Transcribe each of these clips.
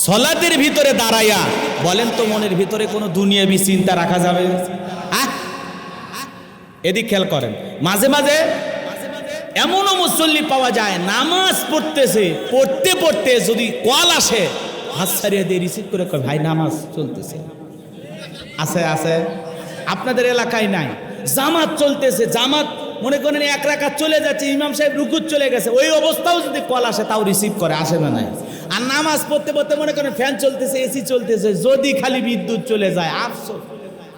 সলাতের ভিতরে দাঁড়াইয়া বলেন তো মনের ভিতরে কোনো দুনিয়াবি চিন্তা রাখা যাবে? এদিক খেয়াল করেন, মাঝে মাঝে এমনও মুসল্লি পাওয়া যায় নামাজ পড়তেছে, পড়তে পড়তে যদি কল আসে হাত ছাড়িয়ে দিয়ে রিসিভ করে কয় ভাই নামাজ চলতেছে। আছে আছে, আপনাদের এলাকায় নাই? জামাত চলতেছে, জামাত মনে করেন এক রাকাত চলে যাচ্ছে, ইমাম সাহেব রুকুত চলে গেছে, ওই অবস্থাও যদি কল আসে তাও রিসিভ করে, আসে না নাই? আর নামাজ পড়তে পড়তে মনে করেন ফ্যান চলতেছে, এসি চলতেছে, যদি খালি বিদ্যুৎ চলে যায়, আফসোস,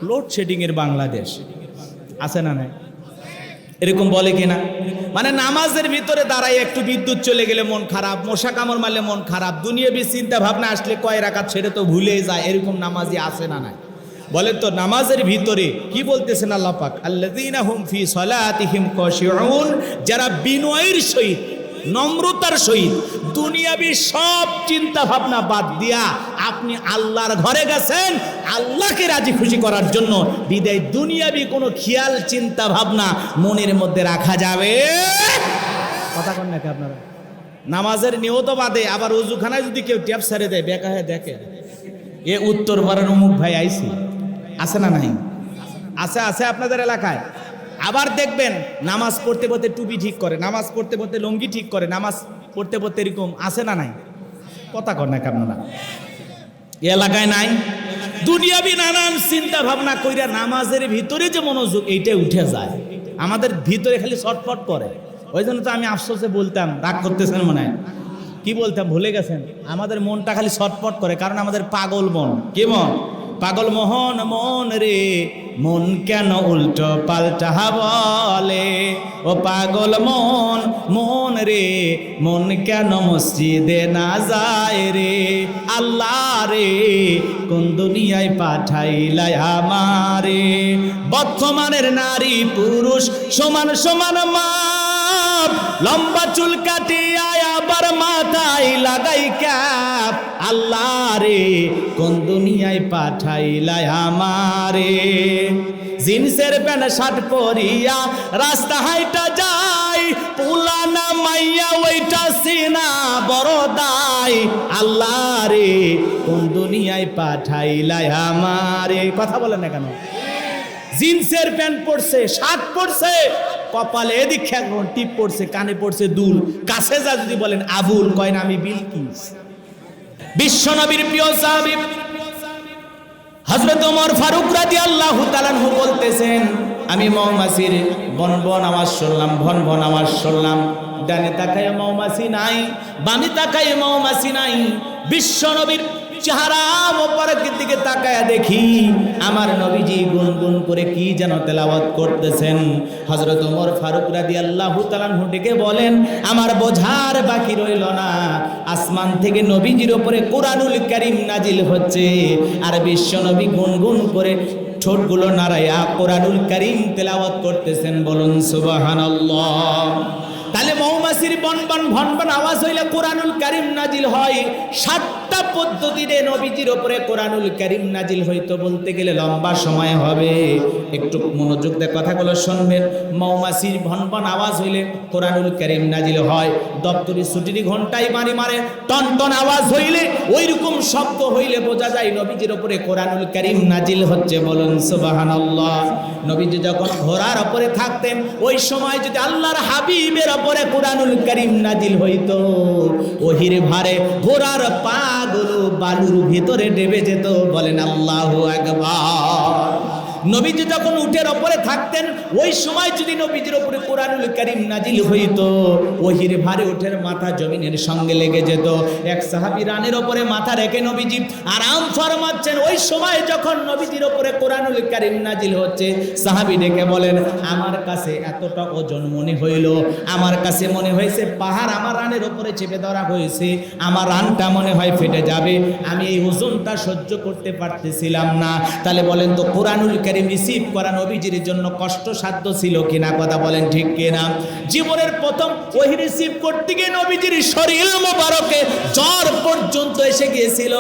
লোডশেডিং এর বাংলাদেশ। আছে না নাই? এরকম বলে কিনা? মানে নামাজের ভিতরে দাঁড়াই একটু বিদ্যুৎ চলে গেলে মন খারাপ, মশা কামড় মারলে মন খারাপ, দুনিয়াবি চিন্তা ভাবনা আসলে কয় রাকাত ছেড়ে তো ভুলে যায়, এরকম নামাজি আছে না নাই? বলেন তো নামাজের ভিতরে কি বলতেছেন আল্লাহ পাক? আল্লাযীনা হুম ফি সালাতিহিম খাশিউন, যারা বিনয়ের সহিত, নম্রতার সহিত দুনিয়াবি সব চিন্তা ভাবনা বাদ দিয়া আপনি আল্লাহর ঘরে গেছেন আল্লাহকে রাজি খুশি করার জন্য, বিদায় দুনিয়াবি কোনো খেয়াল চিন্তা ভাবনা মনের মধ্যে রাখা যাবে? কথা কন নাকি আপনারা? নামাজের নিয়ত বাদে আবার ওযুখানায় যদি কেউ ট্যাপ ছেড়ে দেয়, বেকা হয়ে দেখে এ উত্তর পাড়ার অমুক ভাই আইছি। আছে না নাই? আছে আছে আপনাদের এলাকায়। আবার দেখবেন নামাজ পড়তে পড়তে টুপি ঠিক করে, নামাজ পড়তে পড়তে লুঙ্গি ঠিক করে, নামাজ পড়তে পড়তে এরকম। আছে না নাই? কথা কর না আপনারা? এ এলাকায় নাই? দুনিয়াবি নানান চিন্তা ভাবনা কইরা নামাজের ভিতরে যে মনোযোগ এইটাই উঠে যায়, আমাদের ভিতরে খালি ছটফট করে। ওই জন্য তো আমি আফসোসে বলতাম, রাগ করতেছেন মনে হয়, কি বলতাম ভুলে গেছেন, আমাদের মনটা খালি ছটফট করে, কারণ আমাদের পাগল মন। কি মন? পাগল মোহন মন রে, মন কেন উল্টো পাল্টা বলে, ও পাগল মন মন রে, মন কেন মসজিদে না যায় রে, আল্লাহ রে কোন দুনিয়ায় পাঠাইলাই আমারে, বর্তমানের নারী পুরুষ সমান সমান মাপ, লম্বা চুল কাটিয়া আবার মাথায় লাগাই ক্যাপ, আল্লাহ রে কোন দুনিয়ায় পাঠাইলাই আমারে, জিন্সের প্যান্ট শার্ট পরিয়া রাস্তা হাইটা যাই, পুলানা মাইয়া ওইটা সিনা বড় দাই, আল্লাহ রে কোন দুনিয়ায় পাঠাইলাই আমারে। কথা বলেন না কেন? জিন্সের প্যান্ট পরছে, শার্ট পরছে, কপালে এদিক খেয়াল টিপ পড়ছে, কানে পড়ছে দুল, কাছে যা যদি বলেন আবুল, কয় না আমি বিলকিস। বিশ্বনবীর প্রিয় সাহাবী হযরত ওমর ফারুক রাদিয়াল্লাহু তাআলা আনহু বলতেছেন, আমি মৌমাছির বন বন আওয়াজ শুনলাম, ভন ভন আওয়াজ শুনলাম, ডানে তাকায় মৌমাছি নাই, বামে তাকায় মৌমাছি নাই, বিশ্বনবীর চেহারা মোবারকের দিকে তাকায়া দেখি আমার নবীজি গুনগুন করে কি যেন তেলাওয়াত করতেছেন। হযরত ওমর ফারুক রাদিয়াল্লাহু তাআলা আনহু ডেকে বলেন, আমার বোঝার বাকি রইল না, আসমান থেকে নবীজির উপরে কোরআনুল কারীম নাজিল হচ্ছে, আর বিশ্ব নবী গুনগুন করে ঠোঁটগুলো নাড়াইয়া কোরআনুল কারীম তেলাওয়াত করতেছেন। বলুন সুবহানাল্লাহ। তাহলে মৌমাছির বন বন ভন ভন আওয়াজ হইলে কোরআনুল কারীম নাজিল হয়। 7টা পদ্ধতিতে নবীজির উপরে কোরআনুল কারীম নাজিল হইতো, বলতে গেলে লম্বা সময় হবে। একটু মনোযোগ দিয়ে কথাগুলো শুনবেন। মৌমাছির ভন ভন আওয়াজ হইলে কোরআনুল কারীম নাজিল হয়। দপ্তরি ছুটির ঘন্টায় মারি মারে টন টন আওয়াজ হইলে, ওই রকম শব্দ হইলে বোঝা যায় নবীজির উপরে কোরআনুল কারীম নাজিল হচ্ছে। বলুন সুবহানাল্লাহ। নবীজি যখন ঘোড়ার উপরে থাকতেন, ওই সময় যদি আল্লাহর হাবিবের উপরে কোরআনুল কারীম নাজিল হইতো, ওহির ভারে ঘোড়ার পাগুলো বালুর ভিতরে ডেবে যেত। বলেন আল্লাহু আকবার। নবীজি যখন উটের উপরে থাকতেন, ওই সময় যদি নবীজির উপরে কোরআনুল কারীম নাজিল হইতো, ওহির ভারে উটের মাথা জমিনের সঙ্গে লেগে যেত। এক সাহাবী রানের উপরে মাথা রেখে নবীজি আরাম ফরমাচ্ছেন, ওই সময় যখন নবীজির উপরে কোরআনুল কারীম নাজিল হচ্ছে, সাহাবী ডেকে বলেন, আমার কাছে এতটা ওজন মনে হইল, আমার কাছে মনে হয়েছে পাহাড় আমার রানের উপরে চেপে ধরা হয়েছে, আমার রানটা মনে হয় ফেটে যাবে, আমি এই ওজনটা সহ্য করতে পারতেছিলাম না। তাহলে বলেন তো কোরআনুল কারীম কারিম রিসিভ করা নবীজির জন্য কষ্টসাধ্য ছিল কিনা, কথা বলেন ঠিক কিনা? জীবনের প্রথম ওহী রিসিভ করতে গিয়ে নবীজির শরীর মোবারকে জ্বর পর্যন্ত এসে গিয়েছিল।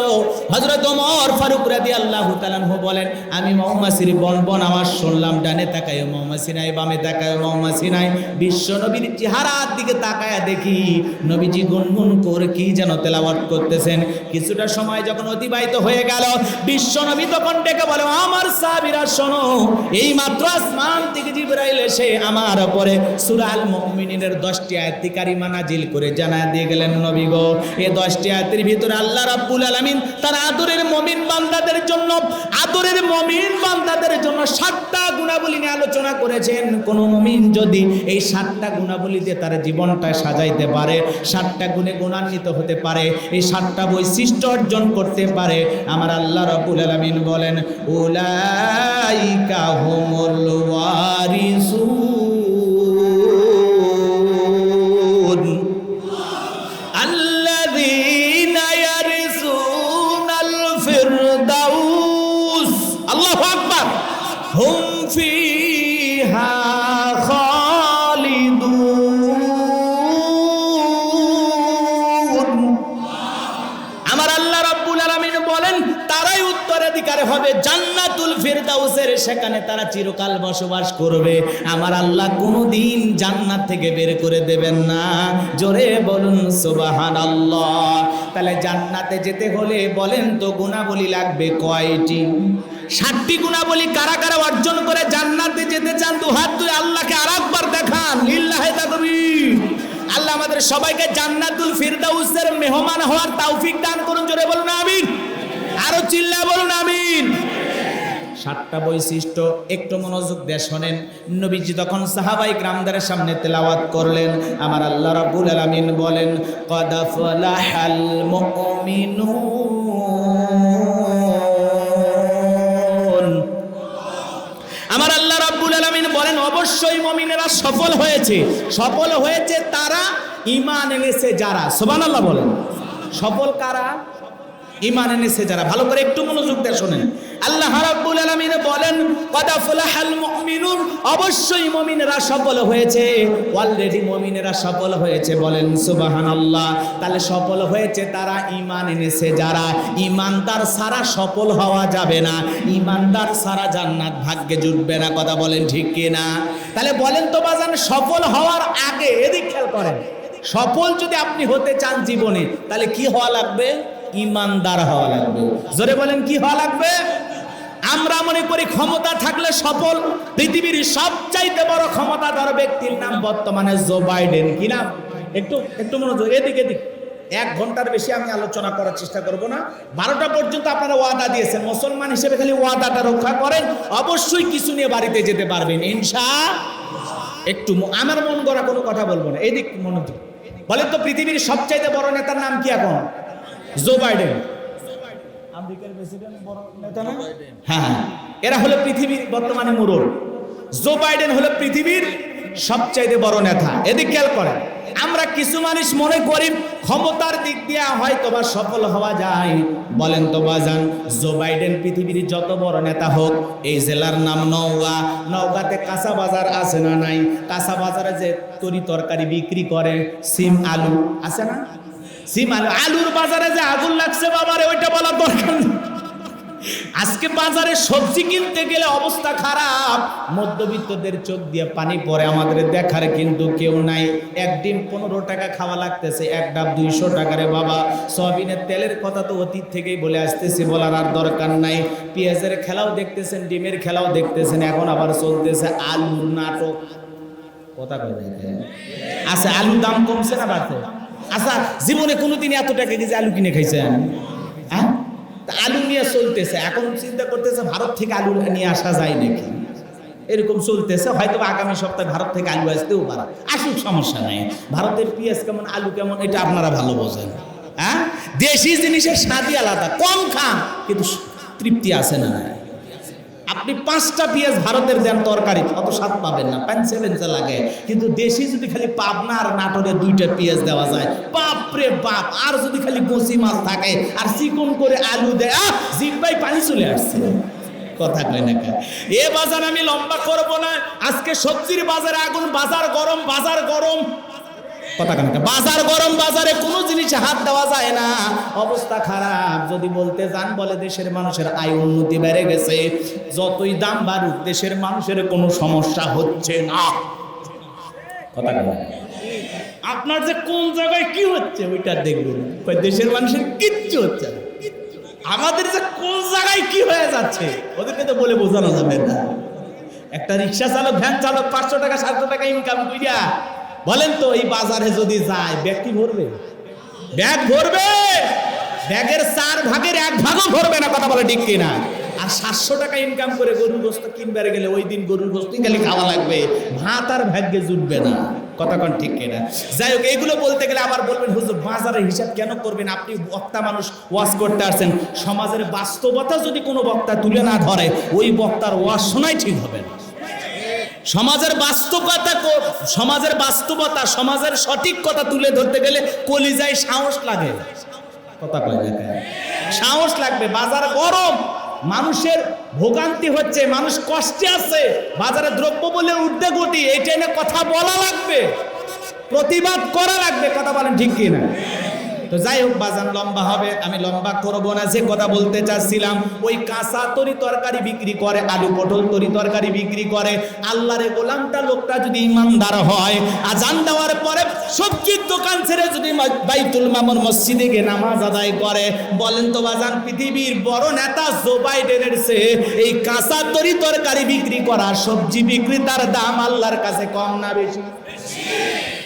হযরত ওমর ফারুক রাদিয়াল্লাহু তাআলা আনহু বলেন, আমি মৌমাছির বনবন আওয়াজ শুনলাম, ডানে তাকায় মৌমাছি নাই, বামে তাকায় মৌমাছি নাই। বিশ্ব নবীর চেহারার দিকে তাকায়া দেখি নবীজি গুনগুন করে কি যেন তেলাওয়াত করতেছেন। কিছুটা সময় যখন অতিবাহিত হয়ে গেল, বিশ্ব নবী তখন ডেকে বলে, আমার সাহাবীরা শোনো, এই মাত্র আসমান থেকে জিবরাইল এসে আমার উপরে সূরা আল মুমিনিনের 10টি আয়াত কারিমা নাজিল করে জানায় দিয়ে গেলেন, নবী গো, এই 10টি আয়াতের ভিতরে আল্লাহ রাব্বুল আলামিন তার আদরের মুমিন বান্দাদের জন্য 7টা গুণাবলী নিয়ে আলোচনা করেছেন। কোন মুমিন যদি এই 7টা গুণাবলী দিয়ে তার জীবনটা সাজাইতে পারে, 7টা গুণে গুণান্বিত হতে পারে, এই 7টা বৈশিষ্ট্য অর্জন করতে পারে, আমার আল্লাহ রাব্বুল আলামিন বলেন, উলাইকা হুমুল ওয়ারিসুন আল্লাযীনা ইয়ারিসুনাল ফিরদাউস, আল্লাহু আকবার, হুম ফিহা খালিদুন। আমার আল্লাহ রাব্বুল আলামিন বলেন, তারাই উত্তরাধিকার হবে জান্নাতুল ফিরদাউসের, সেখানে তারা চিরকাল বসবাস করবে। আমার আল্লাহ কোনোদিন জান্নাত থেকে বের করে দেবেন না। জোরে বলুন সুবহানাল্লাহ। তাহলে জান্নাতে যেতে হলে বলেন তো গুণাবলী লাগবে কয়টি? 7টি গুণাবলী কারা কারা অর্জন করে জান্নাতে যেতে চান? দুহাত তুলে আল্লাহকে আরেকবার দেখান, লিল্লাহি তাকবীর। আল্লাহ আমাদের সবাইকে জান্নাতুল ফিরদাউসের মেহমান হওয়ার তৌফিক দান করুন। জোরে বলুন আমিন, আরো চিল্লায়ে বলুন আমিন। 7টা বৈশিষ্ট্য একটু মনোযোগ দিয়ে শোনেন। নবীজি তখন সাহাবাই কিরামদের সামনে তেলাওয়াত করলেন, আমার আল্লাহ রাব্বুল আলামিন বলেন, ক্বাদ ফালাহাল মুমিনুন। আমার আল্লাহ রাব্বুল আলামিন বলেন, অবশ্যই মুমিনেরা সফল হয়েছে। সফল হয়েছে তারা ঈমান এনেছে যারা। সুবহানাল্লাহ বলেন। সফল কারা? ঈমান এনেছে যারা। ভালো করে একটু মনোযোগ দিয়ে শুনেন। আল্লাহ রাব্বুল আলামিন বলেন, ক্বাদ ফালাহাল মুমিনুন, অবশ্যই মুমিনেরা সফল হয়েছে। অলরেডি মুমিনেরা সফল হয়েছে, বলেন সুবহানাল্লাহ। তাহলে সফল হয়েছে তারা ঈমান এনেছে যারা। ঈমানদার ছাড়া সফল হওয়া যাবে না, ঈমানদার ছাড়া জান্নাত ভাগ্যে জুটবে না, কথা বলেন ঠিক কি না? তাহলে বলেন তো বাজান, সফল হওয়ার আগে এদিক খেয়াল করেন, সফল যদি আপনি হতে চান জীবনে, তাহলে কি হওয়া লাগবে? ঈমানদার হওয়া লাগবে। জোরে বলেন, কি হওয়া লাগবে? আমরা মনে করি ক্ষমতা থাকলে সফল। পৃথিবীর সবচাইতে বড় ক্ষমতাধর ব্যক্তির নাম বর্তমানে জো বাইডেন। কি নাম? একটু মনোযোগ, এদিক 1 ঘন্টার বেশি আমি আলোচনা করার চেষ্টা করব না। 12টা পর্যন্ত আপনারা ওয়াদা দিয়েছেন, মুসলমান হিসেবে খালি ওয়াদাটা রক্ষা করেন, অবশ্যই কিছু নিয়ে বাড়িতে যেতে পারবেন ইনশাআল্লাহ। একটু আমার মন গড়া কোনো কথা বলবো না, এদিক মনোযোগ। বলেন তো পৃথিবীর সবচাইতে বড় নেতার নাম কি এখন? Joe Biden. আমেরিকার প্রেসিডেন্ট বড় নেতা না? হ্যাঁ, এরা হলো পৃথিবীর বর্তমানে মুরল। জো বাইডেন হলো পৃথিবীর সবচাইতে বড় নেতা। এদিক খেয়াল করেন। আমরা কিছু মানুষ মনে করি ক্ষমতার দিক দিয়ে হয়তো বা সফল হওয়া যায়। বলেন তো বাজান, জো বাইডেন পৃথিবীর যত বড় নেতা হোক, এই জেলার নাম নওগাঁ। নওগাঁতে কাঁচা বাজার আছে না নাই? কাঁচা বাজারে যে তরি তরকারি বিক্রি করে, সিম আলু আছে না? সিম আলু, আলুর বাজারে যে আগুন লাগছে বাবারে, ওইটা বলা দরকার নেই। আজকে বাজারে সবজি কিনতে গেলে অবস্থা খারাপ, মধ্যবিত্তদের চোখ দিয়ে পানি পড়ে, আমাদের দেখার কিন্তু কেউ নাই। এক ডিম 15 টাকা খাওয়া লাগতেছে, এক ডাব 200 টাকা রে বাবা। সয়াবিনের তেলের কথা তো অতীত থেকেই বলে আসতেছি, বলার আর দরকার নাই। পেঁয়াজের খেলাও দেখতেছেন, ডিমের খেলাও দেখতেছেন, এখন আবার চলতেছে আলুর নাটক। কথা কয় দেখেন, আচ্ছা আলুর দাম কমছে না বাড়ছে? আচ্ছা জীবনে কোনোদিন এত টাকা কেজি আলু কিনে খাইছেন? হ্যাঁ, আলু নিয়ে চলতেছে। এখন চিন্তা করতেছে ভারত থেকে আলু নিয়ে আসা যায় নাকি, এরকম চলতেছে। হয়তো আগামী সপ্তাহে ভারত থেকে আলু আসতেও পারে, আসুক, সমস্যা নাই। ভারতের পেঁয়াজ কেমন, আলু কেমন, এটা আপনারা ভালো বোঝেন। হ্যাঁ, দেশি জিনিসের স্বাদই আলাদা, কম খান কিন্তু তৃপ্তি আসে না। আপনি 5টা পেঁয়াজ ভারতের দেন তরকারি, অত স্বাদ পাবেন না, পেঞ্চে লাগে। কিন্তু দেশি যদি খালি পাবনা আর নাটোরে 2টা পেঁয়াজ দেওয়া যায়, বাপরে বাপ। আর যদি খালি কচি মাছ থাকে আর চিকন করে আলু দেয়, জিহ্বায় পানি চলে আসছে। কথা কয় না কে? এ বাজার আমি লম্বা করব না। আজকে সবজির বাজারে আগুন, বাজার গরম, বাজার গরম, কথা কয় না কে? বাজার গরম, বাজারে কোনো জিনিসে হাত দেওয়া যায় না, অবস্থা খারাপ। যদি বলতে যান, বলে দেশের মানুষের আয় উন্নতি বেড়ে গেছে, যতই দাম বাড়ুক দেশের মানুষের কোনো সমস্যা হচ্ছে না। কথা কয় না? আপনার যে কোন জায়গায় কি হচ্ছে ওইটা দেখবেন, দেশের মানুষের কিচ্ছু হচ্ছে না। আমাদের যে কোন জায়গায় কি হয়ে যাচ্ছে ওদেরকে তো বলে বোঝানো যাবে না। একটা রিক্সা চালক, ভ্যান চালক 500 টাকা 700 টাকা ইনকাম করিয়া বলেন তো এই বাজারে যদি যায় ব্যাগ কি ভরবে? ব্যাগ ভরবে, ব্যাগের 4 ভাগের 1 ভাগও ভরবে না। কথা বলে ঠিক কিনা? আর 700 টাকা ইনকাম করে গরুর গোশত কিনবার গেলে ওই দিন গরুর গোশতই খালি খাওয়া লাগবে, ভাত আর ভাগ্যে জুটবে না। কথা কোন ঠিক কিনা? যাই হোক, এইগুলো বলতে গেলে আবার বলবেন হুজুর বাজারের হিসাব কেন করবেন? আপনি বক্তা মানুষ, ওয়াজ করতে আসছেন। সমাজের বাস্তবতা যদি কোনো বক্তা তুলে না ধরে ওই বক্তার ওয়াজ শোনাই ঠিক হবে না। সমাজের বাস্তবতা, সমাজের বাস্তবতা, সমাজের সঠিক কথা তুলে ধরতে গেলে কলিজায় সাহস লাগে। কথা কয় না? সাহস লাগবে। বাজার গরম, মানুষের ভোগান্তি হচ্ছে, মানুষ কষ্টে আছে, বাজারে দ্রব্যমূল্যের ঊর্ধ্বগতি, এইটা নিয়ে কথা বলা লাগবে, প্রতিবাদ করা লাগবে। কথা বলেন ঠিক কিনা? তো যাই হোক, বাজান লম্বা হবে, আমি লম্বা করবো না। যে কথা বলতে চাচ্ছিলাম, ওই কাঁচা তরি তরকারি বিক্রি করে, আলু পটল তরি তরকারি বিক্রি করে, আল্লাহরে গোলামটা লোকটা যদি ইমানদার হয়, আজান দেওয়ার পরে সবজির দোকান ছেড়ে যদি বাইতুল মামুর মসজিদে গিয়ে নামাজ আদায় করে, বলেন তো বাজান পৃথিবীর বড় নেতা জো বাইডেনের চেয়ে এই কাঁচা তরি তরকারি বিক্রি করা সবজি বিক্রেতার দাম আল্লাহর কাছে কম না বেশি?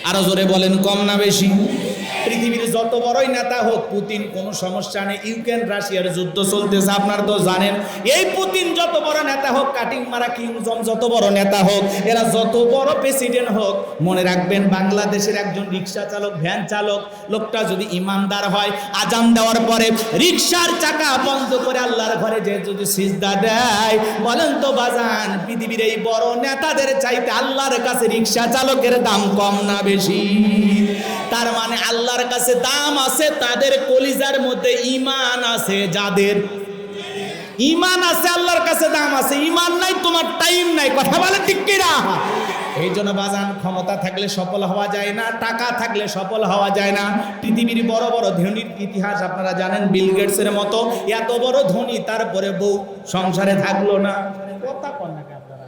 আরো জোরে বলেন, কম না বেশি? পৃথিবীর যত বড়ই নেতা হোক, পুতিন কোনো সমস্যা নেই, ইউক্রেন রাশিয়ার যুদ্ধ চলতেছে আপনারা তো জানেন। এই পুতিন যত বড় নেতা হোক, কাটিং মারা কিং জং যত বড় নেতা হোক, এরা যত বড় প্রেসিডেন্ট হোক, মনে রাখবেন বাংলাদেশের একজন রিক্সা চালক, ভ্যান চালক লোকটা যদি ইমানদার হয়, আজান দেওয়ার পরে রিক্সার চাকা বন্ধ করে আল্লাহর ঘরে যে যদি সিজদা দেয়, বলেন তো বাজান পৃথিবীর এই বড় নেতাদের চাইতে আল্লাহর কাছে রিক্সা চালকের দাম কম না বেশি? তার মানে আল্লাহর কাছে দাম আছে তাদের কলিজার মধ্যে ঈমান আছে, যাদের ঈমান আছে আল্লাহর কাছে দাম আছে। ঈমান নাই, তোমার টাইম নাই। কথা বলে ঠিক কি না? এই জন্য বাজান, ক্ষমতা থাকলে সফল হওয়া যায় না, টাকা থাকলে সফল হওয়া যায় না। পৃথিবীর বড় বড় ধনীর ইতিহাস আপনারা জানেন, বিল গেটসের মতো এত বড় ধনী, তারপরে বউ সংসারে থাকলো না। কথা কন না আপনারা,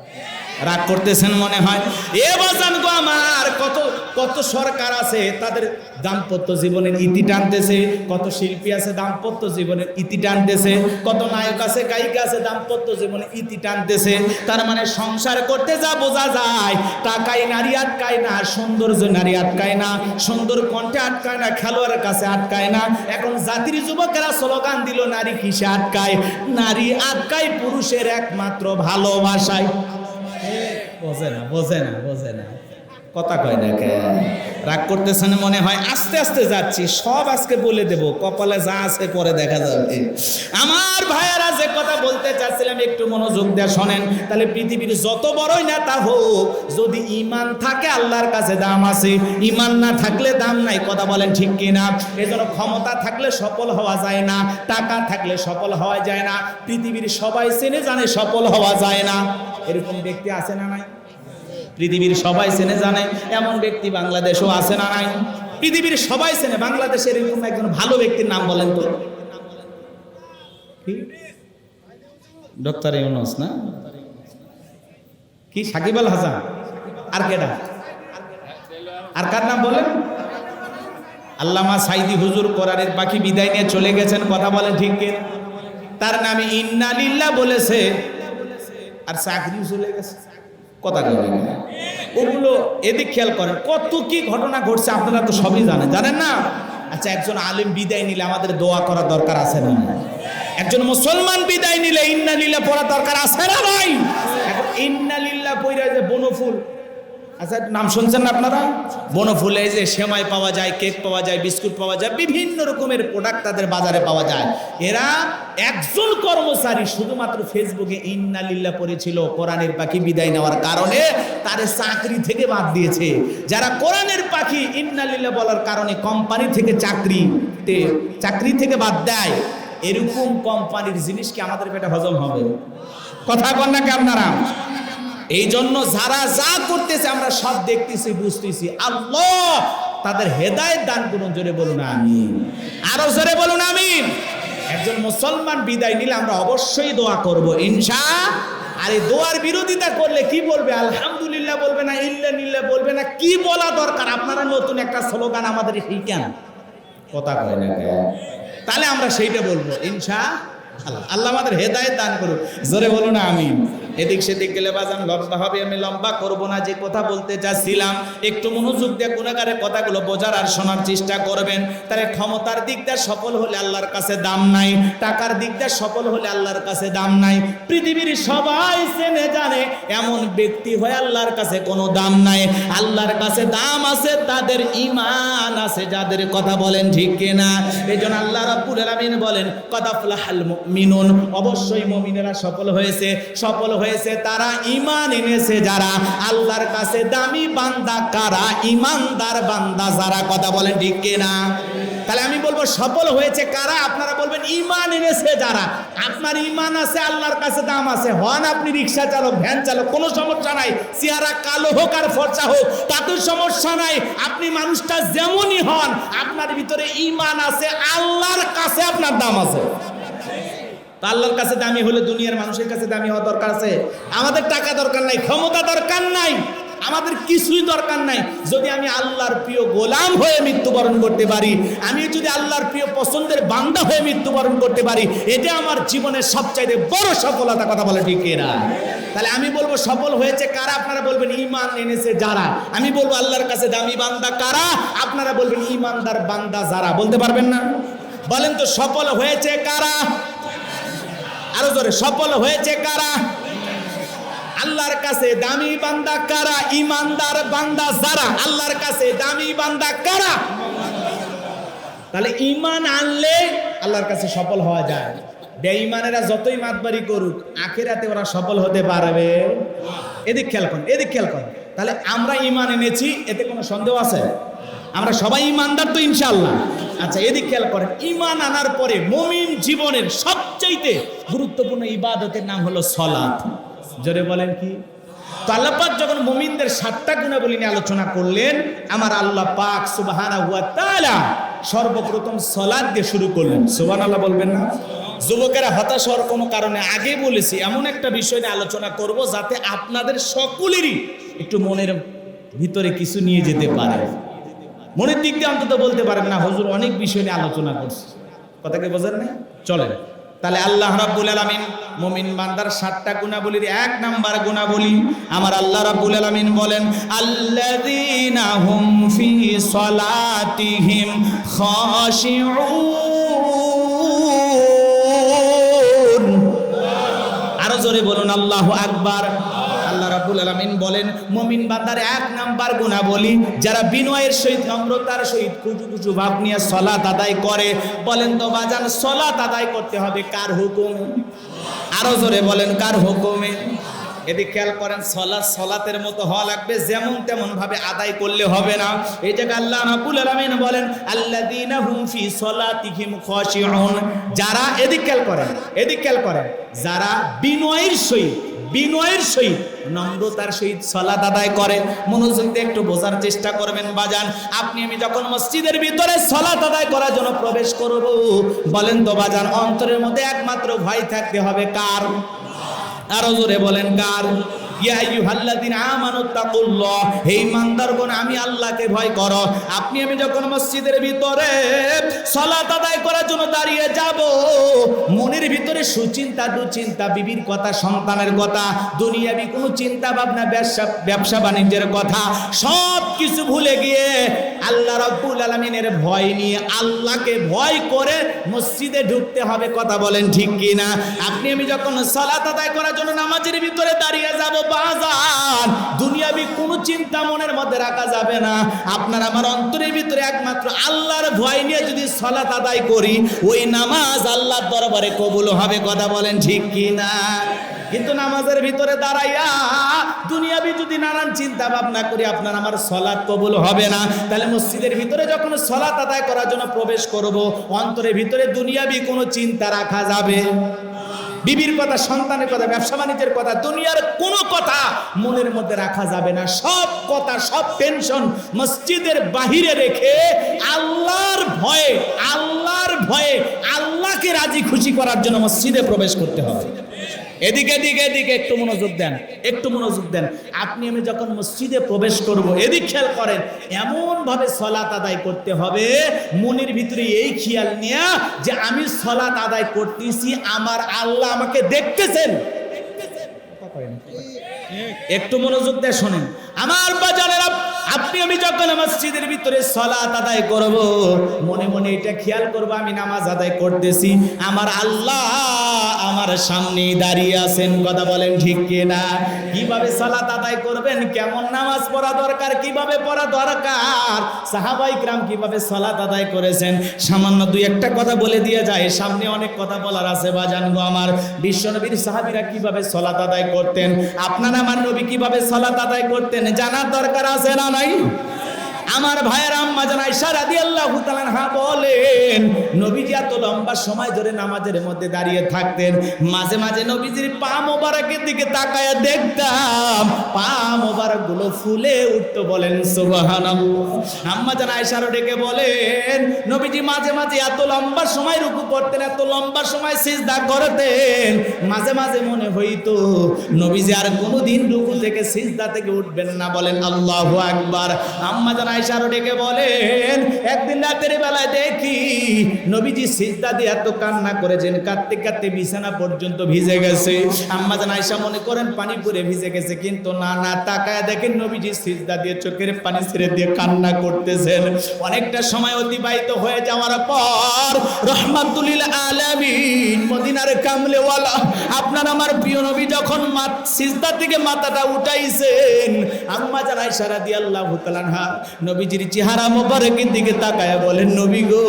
রাগ করতেছেন মনে হয়। এ বাজান গো আমার, কত কত সরকার আছে তাদের দাম্পত্য জীবনের ইতি টানতেছে, কত শিল্পী আছে দাম্পত্য জীবনের ইতি টানতেছে, কত নায়ক আছে গায়িকা আছে দাম্পত্য জীবনের ইতি টানতেছে। তার মানে সংসার করতে যা বোঝা যায়, টাকায় নারী আটকায় না, সৌন্দর্য নারী আটকায় না, সুন্দর কণ্ঠে আটকায় না, খেলোয়াড়ের কাছে আটকায় না। এখন জাতির যুবকেরা স্লোগান দিল, নারী কিসে আটকায়? নারী আটকায় পুরুষের একমাত্র ভালোবাসায়। বোঝে না, বোঝে না, বোঝে না। কথা কয় না কে? রাগ করতেছেন মনে হয়। আস্তে আস্তে যাচ্ছি, সব আজকে বলে দেব, কপালে যা আছে পরে দেখা যাবে। আমার ভাইয়ারা, যে কথা বলতে চাচ্ছিলাম একটু মনোযোগ দিয়ে শোনেন। তাহলে পৃথিবীর যত বড়ই নেতা হোক, যদি ঈমান থাকে আল্লাহর কাছে দাম আছে, ঈমান না থাকলে দাম নাই। কথা বলেন ঠিক কিনা? এজন্য ক্ষমতা থাকলে সফল হওয়া যায় না, টাকা থাকলে সফল হওয়া যায় না। পৃথিবীর সবাই চেনে জানে সফল হওয়া যায় না। এরকম ব্যক্তি আছে না নাই? পৃথিবীর সবাই চেনে জানে এমন ব্যক্তি বাংলাদেশেও আছে না নাই? পৃথিবীর সবাই চেনে। বাংলাদেশের এরকম একজন ভালো ব্যক্তির নাম বলেন তো? ডক্টর ইউনূস না? কি সাকিব আল হাসান? আর কেডা? আর কার নাম বলেন? আল্লামা সাইদি হুজুর কোরআনের পাখি বিদায় নিয়ে চলে গেছেন। কথা বলেন ঠিক কি? তার নামে ইন্না লিল্লাহ বলেছে, আর চাকরি চলে গেছে। কথা বলেন ওগুলো, এদিক খেয়াল করেন কত কি ঘটনা ঘটছে, আপনারা তো সবই জানেন, জানেন না? আচ্ছা, একজন আলেম বিদায় নিলে আমাদের দোয়া করা দরকার আছে না? একজন মুসলমান বিদায় নিলে ইন্না লিল্লাহ পড়া দরকার আছে না ভাই? এখন ইন্না লিল্লাহ পড়া যে বনফুল, আচ্ছা নাম শুনছেন না আপনারা? বনফুলে যে সেমাই পাওয়া যায়, কেক পাওয়া যায়, বিস্কুট পাওয়া যায়, বিভিন্ন রকমের প্রোডাক্ট তাদের বাজারে পাওয়া যায়। এরা একজন কর্মচারী শুধুমাত্র ফেসবুকে ইন্না লিল্লাহ পড়েছিল, কোরআনের পাখি বিদায় নেওয়ার কারণে তার চাকরি থেকে বাদ দিয়েছে। যারা কোরআনের পাখি ইন্না লিল্লাহ বলার কারণে কোম্পানি থেকে চাকরি থেকে বাদ দেয়, এরকম কোম্পানির জিনিস কি আমাদের পেটে হজম হবে? কথা কন না কি আপনারা? এই জন্য যারা যা করতেছে আমরা সব দেখতেছি, বুঝতেছি, আল্লাহ তাদের হেদায়েত দান করুন। জোরে বলুন আমিন, আরো জোরে বলুন আমিন। একজন মুসলমান বিদায় নিলে আমরা অবশ্যই দোয়া করব ইনশাআল্লাহ। আর এই দোয়ার বিরোধিতা করলে কি বলবে? আলহামদুলিল্লাহ বলবে না, ইল্লা নিল্লাহ বলবে না, কি বলা দরকার? আপনারা নতুন একটা স্লোগান আমাদের শিখান, কথা কয় না কেন? তাহলে আমরা সেইটা বলবো ইনশাআল্লাহ। আল্লাহ আমাদের হেদায়েত দান করুন। জোরে বলুন আমিন। এদিক সেদিক গেলে বাজান লম্বা হবে, আমি লম্বা করব না। যে কথা বলতে চাচ্ছিলাম একটু মনোযোগ দিয়ে গুণাগারের কথাগুলো বোঝার আর শোনার চেষ্টা করবেন। তাহলে ক্ষমতার দিকটা সফল হলে আল্লাহর কাছে দাম নাই, টাকার দিকটা সফল হলে আল্লাহর কাছে দাম নাই। পৃথিবীর সবাই চেনে জানে এমন ব্যক্তি হয়ে আল্লাহর কাছে কোনো দাম নাই। আল্লাহর কাছে দাম আছে তাদের ঈমান আছে যাদের, কথা বলেন ঠিক কিনা? এইজন্য আল্লাহ রাব্বুল আলামিন বলেন কদ আফলাহাল মুমিনুন, অবশ্যই মুমিনেরা সফল হয়েছে। সফল হয়েছে তারা ঈমান এনেছে যারা। আল্লাহর কাছে দামি বান্দা কারা? ঈমানদার বান্দা যারা, কথা বলেন ঠিক কিনা? তাহলে আমি বলবো সফল হয়েছে কারা? আপনারা বলবেন ঈমান এনেছে যারা। আপনার ঈমান আছে, আল্লাহর কাছে দাম আছে। হন আপনি রিকশা চালক, ভ্যান চালক, কোনো সমস্যা নাই। চেহারা কালো হোক আর ফর্সা হোক তাতে সমস্যা নাই। আপনি মানুষটা যেমনই হন, আপনার ভিতরে ঈমান আছে, আল্লাহর কাছে আপনার দাম আছে। আল্লাহর কাছে দামি হলে দুনিয়ার মানুষের কাছে দামি হওয়া দরকার আছে? আমাদের টাকা দরকার নাই, ক্ষমতা দরকার নাই, আমাদের কিছুই দরকার নাই। যদি আমি আল্লাহর প্রিয় গোলাম হয়ে মৃত্যুবরণ করতে পারি, আমি যদি আল্লাহর প্রিয় পছন্দের বান্দা হয়ে মৃত্যুবরণ করতে পারি, এটা আমার জীবনের সবচাইতে বড় সফলতা, কথা বলে ঠিক না? তাহলে আমি বলবো সফল হয়েছে কারা? আপনারা বলবেন ঈমান এনেছে যারা। আমি বলবো আল্লাহর কাছে দামি বান্দা কারা? আপনারা বলবেন ঈমানদার বান্দা যারা। বলতে পারবেন না? বলেন তো সফল হয়েছে কারা? আরো জোরে, সফল হয়েছে কারা? আল্লাহর কাছে দামি বান্দা কারা? ঈমানদার বান্দা যারা। আল্লাহর কাছে দামি বান্দা কারা? তাহলে ঈমান আনলে আল্লাহর কাছে সফল হওয়া যায়। বেঈমানেরা যতই মাতবাড়ি করুক, আখিরাতে ওরা সফল হতে পারবে? এদিক খেয়াল করুন, এদিক খেয়াল করুন। তাহলে আমরা ঈমান এনেছি, এতে কোনো সন্দেহ আছে? আমরা সবাই ঈমানদার তো ইনশাআল্লাহ। আচ্ছা, এদিক খেয়াল করেন, ঈমান আনার পরে মুমিন জীবনের সবচাইতে গুরুত্বপূর্ণ ইবাদতের নাম হলো সালাত। জোরে বলেন কি? তো আল্লাহ পাক যখন মুমিনদের 7টা গুণাবলী নিয়ে আলোচনা করলেন, আমার আল্লাহ পাক সুবহানাহু ওয়া তাআলা সর্বপ্রথম সালাত দিয়ে শুরু করলেন। সুবহানাল্লাহ বলবেন না? যুবকেরা হতাশ হওয়ার কোনো কারণে, আগে বলেছি এমন একটা বিষয় নিয়ে আলোচনা করব যাতে আপনাদের সকলেরই একটু মনের ভিতরে কিছু নিয়ে যেতে পারে। মনের দিক দিয়ে অন্তত বলতে পারেন না হুজুর অনেক বিষয় নিয়ে আলোচনা করছে, কথাকে বোঝেন না? চলেন তাহলে আল্লাহ রাব্বুল আলামিন মুমিন বান্দার 7টা গুণাবলীর 1 নাম্বার গুণাবলী আমার আল্লাহ রাব্বুল আলামিন বলেন আল্লাযীনা হুম ফি সালাতিহিম খাশিউন। আরো জোরে বলুন আল্লাহু আকবার। আল্লাহ রাব্বুল আলামিন বলেন মুমিন বান্দার 1 নাম্বার গুণাবলী যারা বিনয়ের সহিত, নম্রতার সহিত, কুজু কুজু ভাব নিয়ে সালাত আদায় করে। বলেন তো বাজান, সালাত আদায় করতে হবে কার হুকুমে? আরো জোরে বলেন কার হুকুমে? এদিক খেয়াল করেন, সালাতের মতো হওয়া লাগবে, যেমন তেমন ভাবে আদায় করলে হবে না। এই জায়গায় আল্লাহ রাব্বুল আলামিন বলেন আল্লাযীনা হুম ফি সালাতিহিম খাশিউন। যারা, এদিক খেয়াল করেন, এদিক খেয়াল করেন, যারা বিনয়ের সহিত নম্রতার সহিত সালাত আদায় করে। মনোযোগ দিয়ে একটু বোঝার চেষ্টা করবেন বাজান। আপনি আমি যখন মসজিদের ভিতরে সালাত আদায় করার জন্য প্রবেশ করব, বলেন তো বাজান, অন্তরের মধ্যে একমাত্র ভয় থাকতে হবে কার? আরো জোরে বলেন কার? ইয়া আইয়ুহাল্লাযীনা আমানুত্তাকুল্লাহ, হে ঈমানদারগণ আমি আল্লাহকে ভয় করো। আপনি আমি যখন মসজিদের ভিতরে সালাত আদায় করার জন্য দাঁড়িয়ে যাব, মনের ভিতরে সুচিন্তা দুচিন্তা, বিবির কথা, সন্তানের কথা, দুনিয়াবি কোনো চিন্তা ভাবনা, ব্যবসা বাণিজ্যের কথা সব কিছু ভুলে গিয়ে আল্লাহ রাব্বুল আলামিনের ভয় নিয়ে, আল্লাহকে ভয় করে মসজিদে ঢুকতে হবে, কথা বলেন ঠিক কি না? আপনি আমি যখন সালাত আদায় করার জন্য নামাজের ভিতরে দাঁড়িয়ে যাব বাজার, দুনিয়াবি কোনো চিন্তা মনের মধ্যে রাখা যাবে না। আপনার আমার অন্তরের ভিতরে একমাত্র আল্লাহর ভয় নিয়ে যদি সালাত আদায় করি, ওই নামাজ আল্লাহর দরবারে কবুল হবে, কথা বলেন ঠিক কি না? কিন্তু নামাজের ভিতরে দাঁড়াইয়া দুনিয়াবি যদি নানান চিন্তা ভাবনা করি, আপনার আমার সালাত কবুল হবে না। তাহলে মসজিদের ভিতরে যখন সালাত আদায় করার জন্য প্রবেশ করব, অন্তরের ভিতরে দুনিয়াবি কোনো চিন্তা রাখা যাবে? বিবির কথা, সন্তানের কথা, ব্যবসা বাণিজ্যের কথা, দুনিয়ার কোনো কথা মনের মধ্যে রাখা যাবে না। সব কথা, সব টেনশন মসজিদের বাহিরে রেখে আল্লাহর ভয়ে, আল্লাহর ভয়ে আল্লাহকে রাজি খুশি করার জন্য মসজিদে প্রবেশ করতে হবে। এদিকে এদিকে এদিকে একটু মনোযোগ দেন, একটু মনোযোগ দেন। আপনি আমি যখন মসজিদে প্রবেশ করব, এদিক খেয়াল করেন, এমন ভাবে সালাত আদায় করতে হবে মনের ভিতরে এই খেয়াল নিয়ে যে আমি সালাত আদায় করতেছি, আমার আল্লাহ আমাকে দেখতেছেন। একটু মনোযোগ দিয়ে শোনেন আমার বাজারেরা, আপনি আমি যখন মসজিদের ভিতরে সালাত আদায় করব, মনে মনে এটা খেয়াল করব আমি নামাজ আদায় করতেছি, আমার আল্লাহ আমার সামনে দাঁড়িয়ে আছেন। কথা বলেন ঠিক কিনা? কিভাবে সালাত আদায় করবেন, কেমন নামাজ পড়া দরকার, কিভাবে পড়া দরকার, সাহাবায়ে কিরাম কিভাবে সালাত আদায় করেছেন, সামান্য দুই একটা কথা বলে দিয়ে যায়, সামনে অনেক কথা বলার আছে বাজান গো আমার। বিশ্বনবীর সাহাবীরা কিভাবে সালাত আদায় করতেন, আপনারা আমার নবী কিভাবে সালাত আদায় করতেন জানার দরকার আছে না নাই? আমার ভাইয়ের আম্মা জান আয়েশা রাদিয়াল্লাহু তাআলা আনহা বলেন, নবীজি এত লম্বা সময় ধরে নামাজের মধ্যে দাঁড়িয়ে থাকতেন, মাঝে মাঝে নবীজির পা মোবারকের দিকে তাকায়া দেখতাম পা মোবারক গুলো ফুলে উঠতো। বলেন সুবহানাল্লাহ। আম্মা জান আয়েশা ডেকে বলেন, নবীজি মাঝে মাঝে এত লম্বা সময় রুকু করতেন, এত লম্বা সময় সিজদা করতেন, মাঝে মাঝে মনে হইতো নবীজি আর কোনোদিন রুকু থেকে সিজদা থেকে উঠবেন না। বলেন আল্লাহু আকবার। আম্মা জান আয়েশা ডেকে বলেন, একদিন রাতের বেলায় দেখি নবীজি সিজদা দিয়ে এত কান্না করেছেন, কাঁদতে কাঁদতে বিছানা পর্যন্ত ভিজে গেছে। আম্মা জান আয়েশা মনে করেন পানি পড়ে ভিজে গেছে, কিন্তু না না, তাকায় দেখেন নবীজি সিজদা দিয়ে চোখের পানি ছেড়ে দিয়ে কান্না করতেছেন। অনেকটা সময় অতিবাহিত হয়ে যাওয়ার পর রহমাতুল লিল আলামিন মদিনার কামলেওয়ালা আপনার আমার প্রিয় নবী যখন সিজদা থেকে মাথাটা উঠাইছেন, আম্মা জান আয়েশা রাদিয়াল্লাহু তাআলা আনহা নবীজির চেহারা মোবারকের দিকে তাকায়া বলেন, নবী গো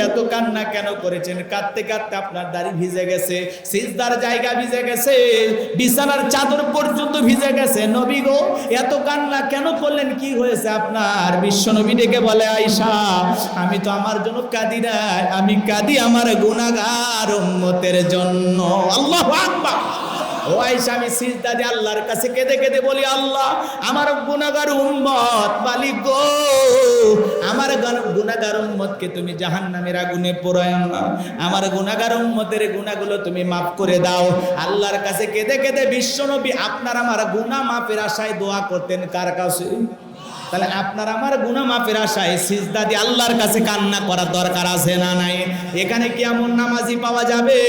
এত কান্না কেন করেছেন? কাঁদতে কাঁদতে আপনার দাড়ি ভিজে গেছে, সিজদার জায়গা ভিজে গেছে, বিছানার চাদর পর্যন্ত ভিজে গেছে, নবী গো এত কান্না কেন করলেন, কি হয়েছে আপনার? বিশ্ব নবী ডেকে বলে, আয়েশা আমি তো আমার জন্য কাঁদি না, আমি কাঁদি আমার গুনাহগার উম্মতের জন্য। আল্লাহু আকবার। ও আয়েশা, আমি সিজদা দিয়ে আল্লাহর কাছে কেঁদে কেঁদে বলি, আল্লাহ আমার গুনাহগার উম্মত মালিক গো, আমার গুনাহগার উম্মতকে তুমি জাহান্নামের আগুনে পোড়ায় না, আমার গুনাহগার উম্মতের গুনাহগুলো তুমি মাফ করে দাও। আল্লাহর কাছে কেঁদে কেঁদে বিশ্বনবী আপনার আমার গুনাহ মাফের আশায় দোয়া করতেন কার কাছে? তাহলে আপনার আমার গুনাহ মাফের আশায় সিজদা দিয়ে আল্লাহর কাছে কান্না করার দরকার আছে না নাই? এখানে কি এমন নামাজি পাওয়া যাবে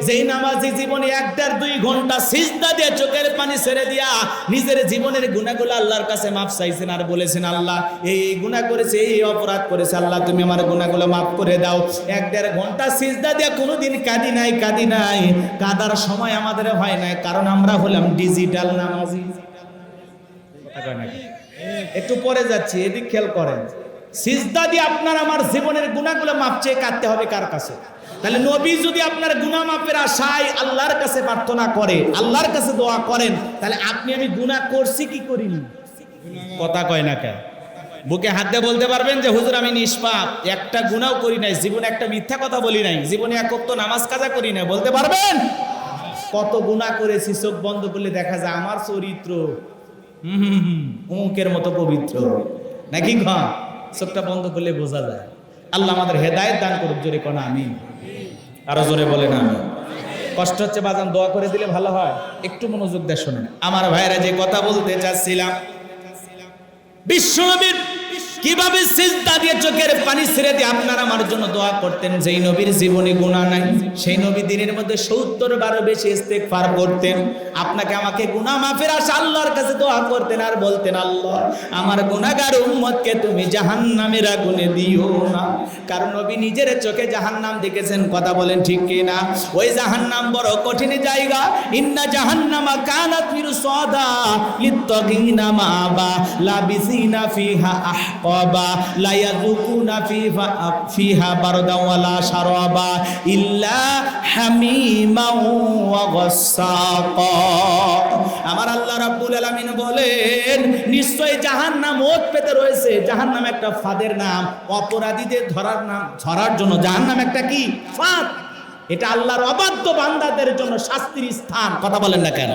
যেই নামাজি জীবনে 1-2 ঘন্টা সিজদা দিয়ে চোখের পানি ছেড়ে দিয়া নিজের জীবনের গুনাহগুলো আল্লাহর কাছে মাফ চাইছেন আর বলেছেন, আল্লাহ এই গুনাহ করেছে, এই অপরাধ করেছে, আল্লাহ তুমি আমার গুনাহগুলো মাফ করে দাও। 1-1.5 ঘন্টা সিজদা দিয়ে কোনোদিন কাঁদি নাই, কাঁদি নাই, কাঁদার সময় আমাদের হয় না, কারণ আমরা হলাম ডিজিটাল নামাজি। একটু পরে যাচ্ছি, এদিক খেয়াল করেন। সিজদা দিয়ে আপনার আমার জীবনের গুনাহগুলো মাপ চেয়ে কাঁদতে হবে কার কাছে? তাহলে নবী যদি আপনার গুনাহ মাফের আশায় আল্লাহর কাছে প্রার্থনা করে, আল্লাহর কাছে দোয়া করেন, তাহলে আপনি আমি গুনাহ করছি কি করিনি? কথা কয় না কেন? বুকে হাত দিয়ে বলতে পারবেন যে হুজুর আমি নিষ্পাপ, একটা গুনাহ করি নাই, জীবনে একটা মিথ্যা কথা বলি নাই, জীবনে এক ওয়াক্ত নামাজ কাজা করি নাই, বলতে পারবেন? কত গুনাহ করেছি, চোখ বন্ধ করলে দেখা যায় আমার চরিত্র অমুকের মতো পবিত্র নাকি? চোখটা বন্ধ করলে বোঝা যায়। আল্লাহ আমাদের হেদায়েত দান করুক, জোরে কোন আমিন। আরো জোরে বলেন আমিন। কষ্ট হচ্ছে বাজান, দোয়া করে দিলে ভালো হয়। একটু মনোযোগ দিয়ে শুনুন আমার ভাইরা, যে কথা বলতে চাচ্ছিলাম, বিশ্বনবীর কিভাবে সিজদা দিয়ে চোখের পানি ছেড়ে দিয়ে আপনার আমার জন্য দোয়া করতেন। যেই নবীর জীবনে গুনাহ নাই, সেই নবী দিনের মধ্যে 70 বারও বেশি ইস্তেগফার করতেন। আপনাকে আমাকে গুনাহ মাফের আশা আল্লাহর কাছে দোয়া করতেন আর বলতেন, আল্লাহ আমার গুনাহগার উম্মতকে তুমি জাহান্নামের আগুনে দিও না। কারণ নবী নিজের চোখে জাহান্নাম দেখেছেন। কথা বলেন ঠিক কি না? ওই জাহান্নাম বড় কঠিন জায়গা। ইন্না জাহান্নামা কানাত মিরসাদা লিত্তাগিনা মাবা লাবিসিনা ফিহা আহকাবা লা ইয়াযুকুনা ফিহা বারদা ওয়ালা শারাবা ইল্লা হামিমা ওয়া গাসসাকা। আমার আল্লাহ রাব্বুল আলামিন বলেন, নিশ্চয় জাহান্নাম ওত পেতে রয়েছে। জাহান্নাম একটা ফাঁদের নাম, অপরাধীদের ধরার জন্য জাহান্নাম একটা কি ফাঁদ। এটা আল্লাহর অবাধ্য বান্দাদের জন্য শাস্তির স্থান। কথা বলেন না কেন?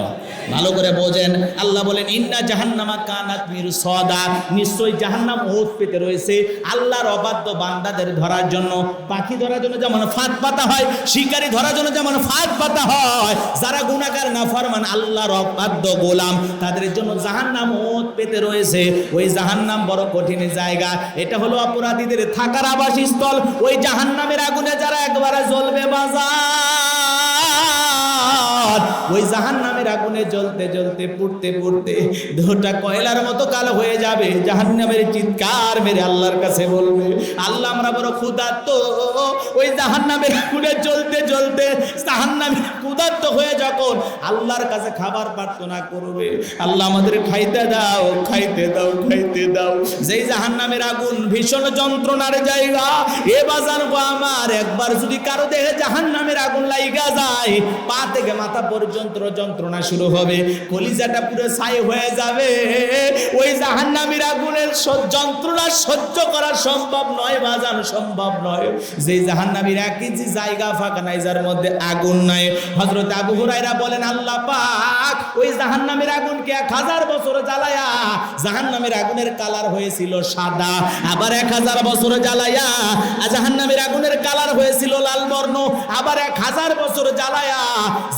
ভালো করে বোঝেন। আল্লাহ বলেন ইন্না জাহান্নামা কানাত মিরসাদা, নিশ্চয়ই জাহান্নাম ওত পেতে রয়েছে আল্লাহর অবাধ্য বান্দাদের ধরার জন্য। পাখি ধরার জন্য যেমন ফাঁদ পাতা হয়, শিকারি ধরার জন্য যেমন ফাঁদ পাতা হয়, যারা গুনাহগার নাফরমান আল্লাহর অবাধ্য গোলাম তাদের জন্য জাহান্নাম ওত পেতে রয়েছে। ওই জাহান্নাম বড় কঠিন জায়গা। এটা হলো অপরাধীদের থাকার আবাসস্থল। ওই জাহান্নামের আগুনে যারা একবারে জ্বলবে বাজার, ওই জাহান্নামের আগুনে জ্বলতে জ্বলতে পুড়তে পুড়তে দেহটা কয়লার মতো কালো হয়ে যাবে। জাহান্নামের চিৎকার মেরে আল্লাহর কাছে বলবে, আল্লাহ আমরা বড় ক্ষুধার্ত। ওই জাহান্নামের আগুনে জ্বলতে জ্বলতে জাহান্নামের ক্ষুধার্ত হয়ে যখন আল্লাহর কাছে খাবার প্রার্থনা করবে, আল্লাহ আমাদের খাইতে দাও, খাইতে দাও, খাইতে দাও। যেই জাহান্নামের আগুন ভীষণ যন্ত্রণার জায়গা। এ বাজার আমার একবার যদি কারো দেহে জাহান্নামের আগুন লাইগা যায়, পা থেকে মাথা পর্যন্ত যন্ত্রণা শুরু হবে, কলিজাটা পুরো ছাই হয়ে যাবে। ওই জাহান্নামের আগুনের যন্ত্রণা সহ্য করা সম্ভব নয় বাজান, সম্ভব নয়। যে জাহান্নামের এক ইঞ্চি জায়গা ফাঁকা নাই যার মধ্যে আগুন নাই। হযরত আবু হুরায়রা বলেন আল্লাহ পাক ওই জাহান্নামের আগুনকে 1000 বছর জ্বালায়া জাহান্নামের আগুনের কালার হয়েছিল সাদা, আবার 1000 বছর জ্বালায়া জাহান্নামের আগুনের কালার হয়েছিল লাল বর্ণ, আবার 1000 বছর জ্বালায়া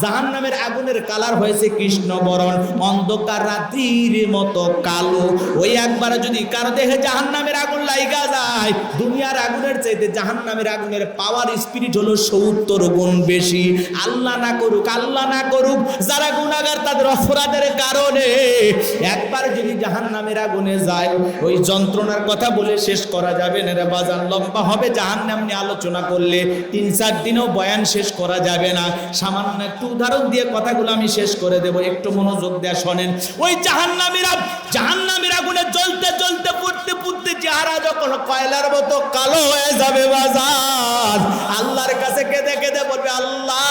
জাহান্নামের আগুনের কালার হয়েছে কৃষ্ণ বরণ, অন্ধকার রাত্রির মতো কালো। ওই একবার যদি কারো দেহে জাহান্নামের আগুন লাইগা যায়, দুনিয়ার আগুনের চাইতে জাহান্নামের আগুনের পাওয়ার স্পিরিট হলো 70 গুণ বেশি। আল্লাহ না করুক, আল্লাহ না করুক, যারা গুনাহগার তাদের অপরাধের কারণে একবার যদি জাহান্নামের আগুনে যায়, ওই যন্ত্রণার কথা বলে শেষ করা যাবে না রে বাজান। লম্বা হবে জাহান্নাম নিয়ে আলোচনা করলে, 3-4 দিনও বয়ান শেষ করা যাবে না। সামান্য একটু উদাহরণ দিয়ে কথাগুলো আমি শেষ করে দেব, একটু মনোযোগ দিয়ে শোনেন। ওই জাহান্নামের আগুনে জ্বলতে জ্বলতে পুড়তে পুড়তে চেহারা যখন কয়লার মতো কালো হয়ে যাবে বাজার, আল্লাহর কাছে কেঁদে কেঁদে বলবে আল্লাহ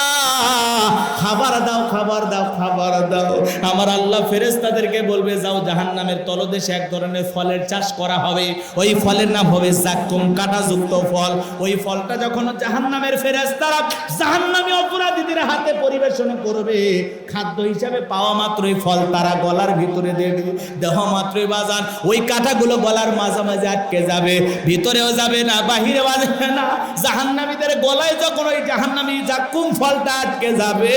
খাবার দাও, খাবার দাও, খাবার দাও। আমার আল্লাহ ফেরেশতাদেরকে বলবে যাও জাহান্নামের তলদেশে এক ধরনের ফলের চাষ করা হবে। ওই ফলের নাম হবে জাক্কুম, কাঁটাযুক্ত ফল। ওই ফলটা যখন জাহান্নামের ফেরেশতারা জাহান্নামী অপরাধীদের হাতে পরিবেশন করবে, খাদ্য হিসাবে পাওয়া মাত্রই ফল তারা গলার ভিতরে দেবে। দেহ মাত্রই বাজান ওই কাঁটাগুলো গলার মাঝামাঝি আটকে যাবে, ভিতরেও যাবে না, বাহিরেও আসবে না। জাহান্নামীদের গলায় যখন ওই জাহান্নামী জাক্কুম ফলটা আটকে যাবে,